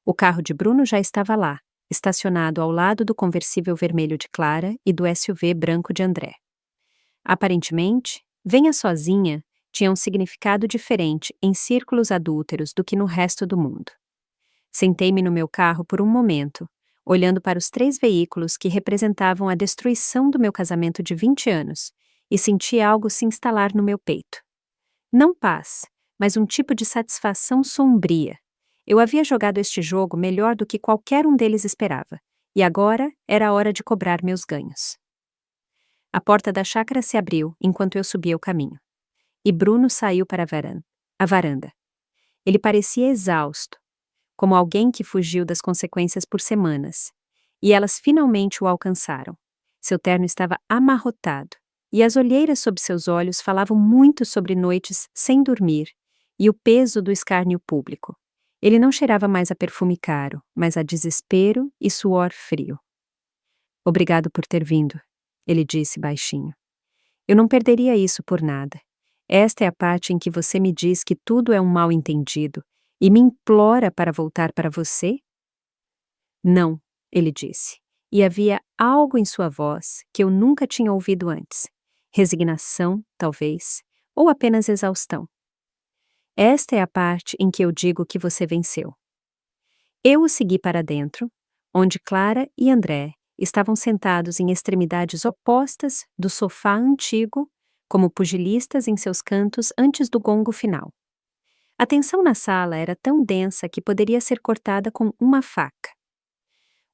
O carro de Bruno já estava lá, estacionado ao lado do conversível vermelho de Clara e do SUV branco de André. Aparentemente, venha sozinha tinha um significado diferente em círculos adúlteros do que no resto do mundo. Sentei-me no meu carro por um momento, olhando para os 3 veículos que representavam a destruição do meu casamento de 20 anos, e senti algo se instalar no meu peito. Não paz, mas um tipo de satisfação sombria. Eu havia jogado este jogo melhor do que qualquer um deles esperava, e agora era a hora de cobrar meus ganhos. A porta da chácara se abriu enquanto eu subia o caminho, e Bruno saiu para a varanda. Ele parecia exausto, como alguém que fugiu das consequências por semanas, e elas finalmente o alcançaram. Seu terno estava amarrotado, e as olheiras sob seus olhos falavam muito sobre noites sem dormir e o peso do escárnio público. Ele não cheirava mais a perfume caro, mas a desespero e suor frio. Obrigado por ter vindo, ele disse baixinho. Eu não perderia isso por nada. Esta é a parte em que você me diz que tudo é um mal-entendido e me implora para voltar para você? Não, ele disse, e havia algo em sua voz que eu nunca tinha ouvido antes. Resignação, talvez, ou apenas exaustão. Esta é a parte em que eu digo que você venceu. Eu o segui para dentro, onde Clara e André estavam sentados em extremidades opostas do sofá antigo, como pugilistas em seus cantos antes do gongo final. A tensão na sala era tão densa que poderia ser cortada com uma faca.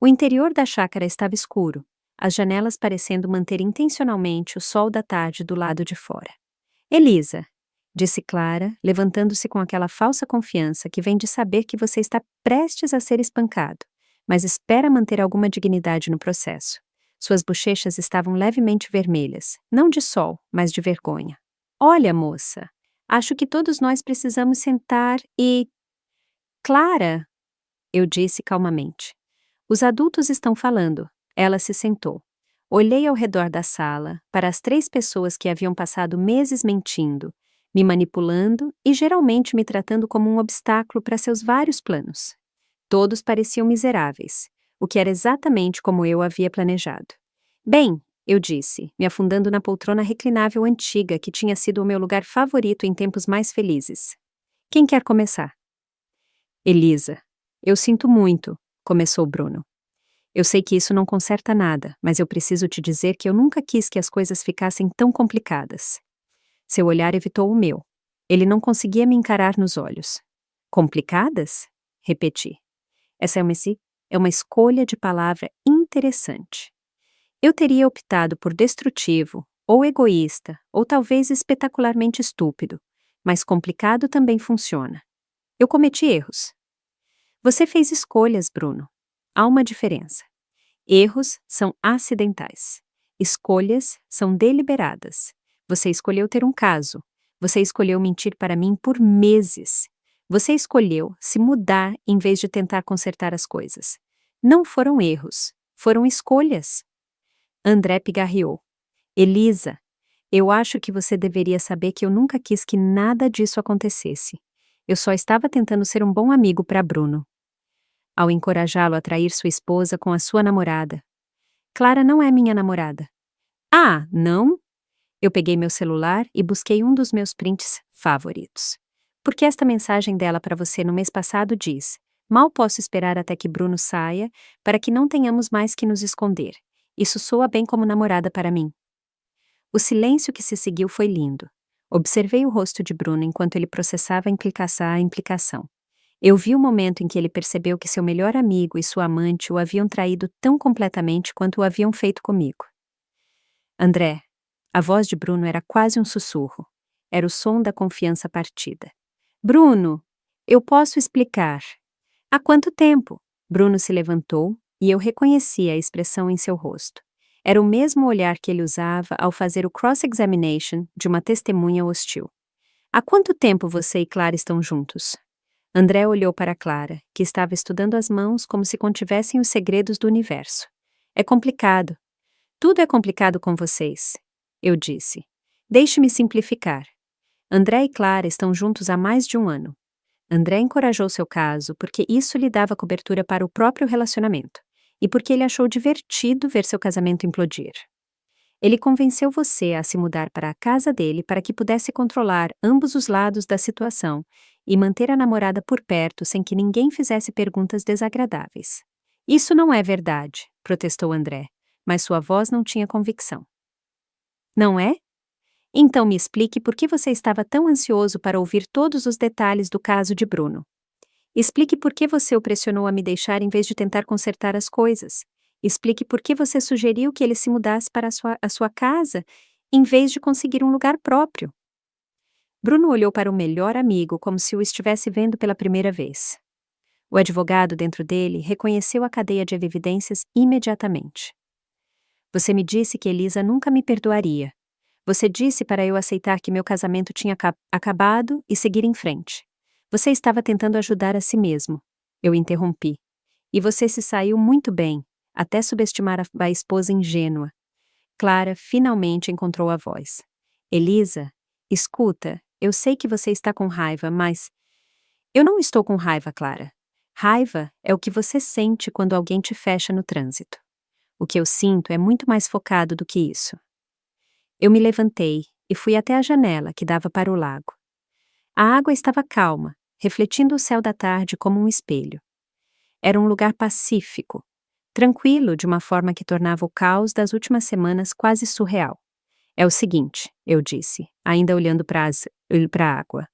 O interior da chácara estava escuro, as janelas parecendo manter intencionalmente o sol da tarde do lado de fora. Elisa, disse Clara, levantando-se com aquela falsa confiança que vem de saber que você está prestes a ser espancado, mas espera manter alguma dignidade no processo. Suas bochechas estavam levemente vermelhas, não de sol, mas de vergonha. Olha, moça, acho que todos nós precisamos sentar e... Clara, eu disse calmamente. Os adultos estão falando. Ela se sentou. Olhei ao redor da sala, para as 3 pessoas que haviam passado meses mentindo, me manipulando e geralmente me tratando como um obstáculo para seus vários planos. Todos pareciam miseráveis, o que era exatamente como eu havia planejado. Bem, eu disse, me afundando na poltrona reclinável antiga que tinha sido o meu lugar favorito em tempos mais felizes. Quem quer começar? Elisa. Eu sinto muito, começou Bruno. Eu sei que isso não conserta nada, mas eu preciso te dizer que eu nunca quis que as coisas ficassem tão complicadas. Seu olhar evitou o meu. Ele não conseguia me encarar nos olhos. Complicadas? Repeti. Essa é uma escolha de palavra interessante. Eu teria optado por destrutivo, ou egoísta, ou talvez espetacularmente estúpido, mas complicado também funciona. Eu cometi erros. Você fez escolhas, Bruno. Há uma diferença. Erros são acidentais. Escolhas são deliberadas. Você escolheu ter um caso. Você escolheu mentir para mim por meses. Você escolheu se mudar em vez de tentar consertar as coisas. Não foram erros, foram escolhas. André pigarreou. Elisa, eu acho que você deveria saber que eu nunca quis que nada disso acontecesse. Eu só estava tentando ser um bom amigo para Bruno. Ao encorajá-lo a trair sua esposa com a sua namorada. Clara não é minha namorada. Ah, não? Eu peguei meu celular e busquei um dos meus prints favoritos. Porque esta mensagem dela para você no mês passado diz: mal posso esperar até que Bruno saia, para que não tenhamos mais que nos esconder. Isso soa bem como namorada para mim. O silêncio que se seguiu foi lindo. Observei o rosto de Bruno enquanto ele processava a implicação. Eu vi o momento em que ele percebeu que seu melhor amigo e sua amante o haviam traído tão completamente quanto o haviam feito comigo. André, a voz de Bruno era quase um sussurro. Era o som da confiança partida. Bruno, eu posso explicar. Há quanto tempo? Bruno se levantou e eu reconheci a expressão em seu rosto. Era o mesmo olhar que ele usava ao fazer o cross-examination de uma testemunha hostil. Há quanto tempo você e Clara estão juntos? André olhou para Clara, que estava estudando as mãos como se contivessem os segredos do universo. É complicado. Tudo é complicado com vocês, eu disse. Deixe-me simplificar. André e Clara estão juntos há mais de 1 ano. André encorajou seu caso porque isso lhe dava cobertura para o próprio relacionamento e porque ele achou divertido ver seu casamento implodir. Ele convenceu você a se mudar para a casa dele para que pudesse controlar ambos os lados da situação e manter a namorada por perto sem que ninguém fizesse perguntas desagradáveis. Isso não é verdade, protestou André, mas sua voz não tinha convicção. Não é? Então me explique por que você estava tão ansioso para ouvir todos os detalhes do caso de Bruno. Explique por que você o pressionou a me deixar em vez de tentar consertar as coisas. Explique por que você sugeriu que ele se mudasse para a sua casa, em vez de conseguir um lugar próprio. Bruno olhou para o melhor amigo como se o estivesse vendo pela primeira vez. O advogado dentro dele reconheceu a cadeia de evidências imediatamente. Você me disse que Elisa nunca me perdoaria. Você disse para eu aceitar que meu casamento tinha acabado e seguir em frente. Você estava tentando ajudar a si mesmo. Eu interrompi. E você se saiu muito bem, até subestimar a esposa ingênua. Clara finalmente encontrou a voz. Elisa, escuta, eu sei que você está com raiva, mas... Eu não estou com raiva, Clara. Raiva é o que você sente quando alguém te fecha no trânsito. O que eu sinto é muito mais focado do que isso. Eu me levantei e fui até a janela que dava para o lago. A água estava calma, refletindo o céu da tarde como um espelho. Era um lugar pacífico, tranquilo de uma forma que tornava o caos das últimas semanas quase surreal. É o seguinte, eu disse, ainda olhando para a água.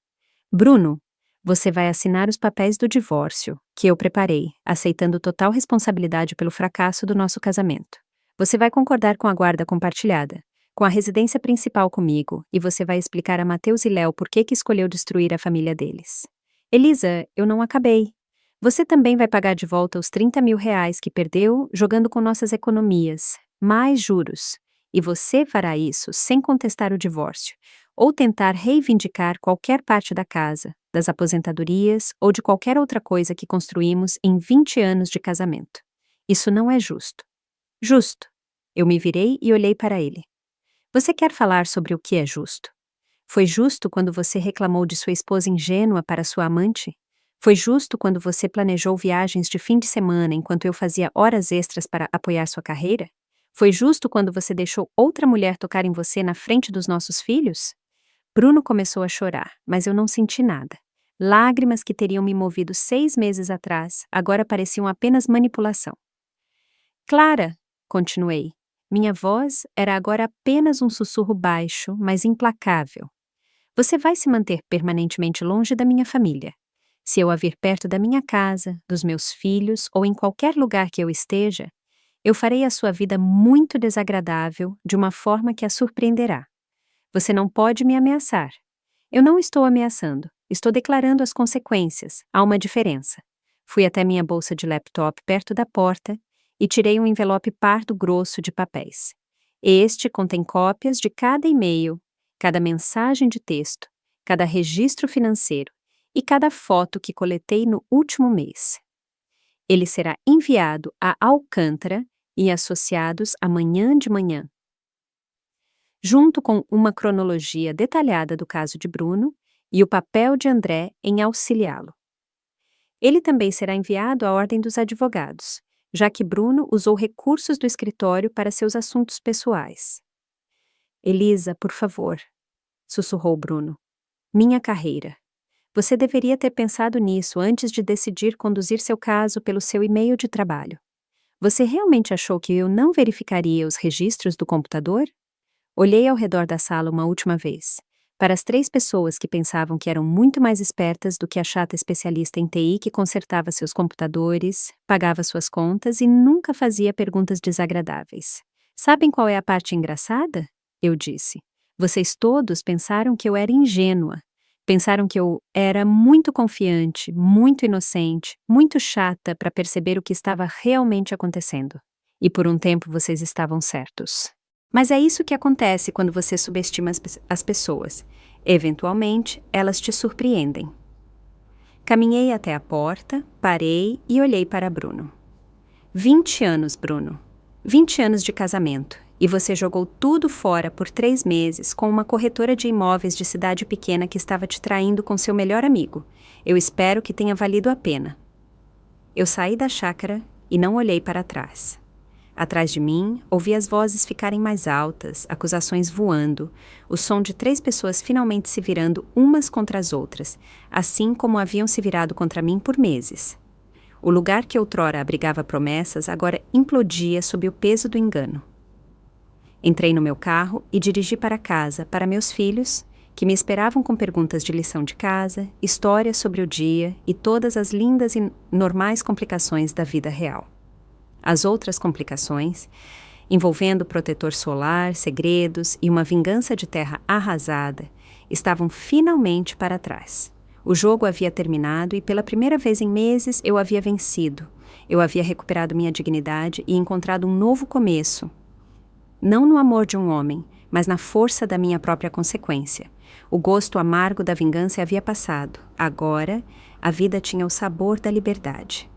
Bruno, você vai assinar os papéis do divórcio, que eu preparei, aceitando total responsabilidade pelo fracasso do nosso casamento. Você vai concordar com a guarda compartilhada, com a residência principal comigo, e você vai explicar a Mateus e Léo por que escolheu destruir a família deles. Elisa, eu não acabei. Você também vai pagar de volta os 30 mil reais que perdeu jogando com nossas economias, mais juros. E você fará isso sem contestar o divórcio, ou tentar reivindicar qualquer parte da casa, das aposentadorias ou de qualquer outra coisa que construímos em 20 anos de casamento. Isso não é justo. Justo. Eu me virei e olhei para ele. Você quer falar sobre o que é justo? Foi justo quando você reclamou de sua esposa ingênua para sua amante? Foi justo quando você planejou viagens de fim de semana enquanto eu fazia horas extras para apoiar sua carreira? Foi justo quando você deixou outra mulher tocar em você na frente dos nossos filhos? Bruno começou a chorar, mas eu não senti nada. Lágrimas que teriam me movido 6 meses atrás, agora pareciam apenas manipulação. Clara, continuei. Minha voz era agora apenas um sussurro baixo, mas implacável. Você vai se manter permanentemente longe da minha família. Se eu a vir perto da minha casa, dos meus filhos ou em qualquer lugar que eu esteja, eu farei a sua vida muito desagradável de uma forma que a surpreenderá. Você não pode me ameaçar. Eu não estou ameaçando, estou declarando as consequências. Há uma diferença. Fui até minha bolsa de laptop perto da porta e tirei um envelope pardo grosso de papéis. Este contém cópias de cada e-mail, cada mensagem de texto, cada registro financeiro e cada foto que coletei no último mês. Ele será enviado a Alcântara e associados amanhã de manhã, junto com uma cronologia detalhada do caso de Bruno e o papel de André em auxiliá-lo. Ele também será enviado à ordem dos advogados, já que Bruno usou recursos do escritório para seus assuntos pessoais. Elisa, por favor, sussurrou Bruno. Minha carreira. Você deveria ter pensado nisso antes de decidir conduzir seu caso pelo seu e-mail de trabalho. Você realmente achou que eu não verificaria os registros do computador? Olhei ao redor da sala uma última vez, para as 3 pessoas que pensavam que eram muito mais espertas do que a chata especialista em TI que consertava seus computadores, pagava suas contas e nunca fazia perguntas desagradáveis. Sabem qual é a parte engraçada? Eu disse. Vocês todos pensaram que eu era ingênua. Pensaram que eu era muito confiante, muito inocente, muito chata para perceber o que estava realmente acontecendo. E por um tempo vocês estavam certos. Mas é isso que acontece quando você subestima as pessoas. Eventualmente, elas te surpreendem. Caminhei até a porta, parei e olhei para Bruno. 20 anos, Bruno. 20 anos de casamento. E você jogou tudo fora por 3 meses com uma corretora de imóveis de cidade pequena que estava te traindo com seu melhor amigo. Eu espero que tenha valido a pena. Eu saí da chácara e não olhei para trás. Atrás de mim, ouvi as vozes ficarem mais altas, acusações voando, o som de 3 pessoas finalmente se virando umas contra as outras, assim como haviam se virado contra mim por meses. O lugar que outrora abrigava promessas agora implodia sob o peso do engano. Entrei no meu carro e dirigi para casa, para meus filhos, que me esperavam com perguntas de lição de casa, histórias sobre o dia e todas as lindas e normais complicações da vida real. As outras complicações, envolvendo protetor solar, segredos e uma vingança de terra arrasada, estavam finalmente para trás. O jogo havia terminado e pela primeira vez em meses eu havia vencido. Eu havia recuperado minha dignidade e encontrado um novo começo. Não no amor de um homem, mas na força da minha própria consequência. O gosto amargo da vingança havia passado. Agora, a vida tinha o sabor da liberdade.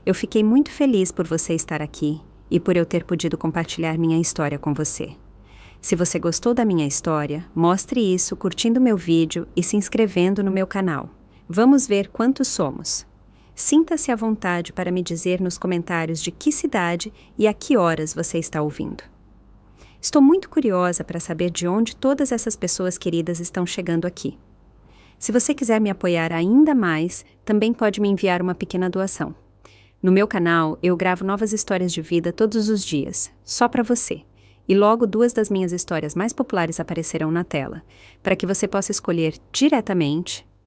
Eu fiquei muito feliz por você estar aqui e por eu ter podido compartilhar minha história com você. Se você gostou da minha história, mostre isso curtindo meu vídeo e se inscrevendo no meu canal. Vamos ver quantos somos. Sinta-se à vontade para me dizer nos comentários de que cidade e a que horas você está ouvindo. Estou muito curiosa para saber de onde todas essas pessoas queridas estão chegando aqui. Se você quiser me apoiar ainda mais, também pode me enviar uma pequena doação. No meu canal, eu gravo novas histórias de vida todos os dias, só para você. E logo 2 das minhas histórias mais populares aparecerão na tela, para que você possa escolher diretamente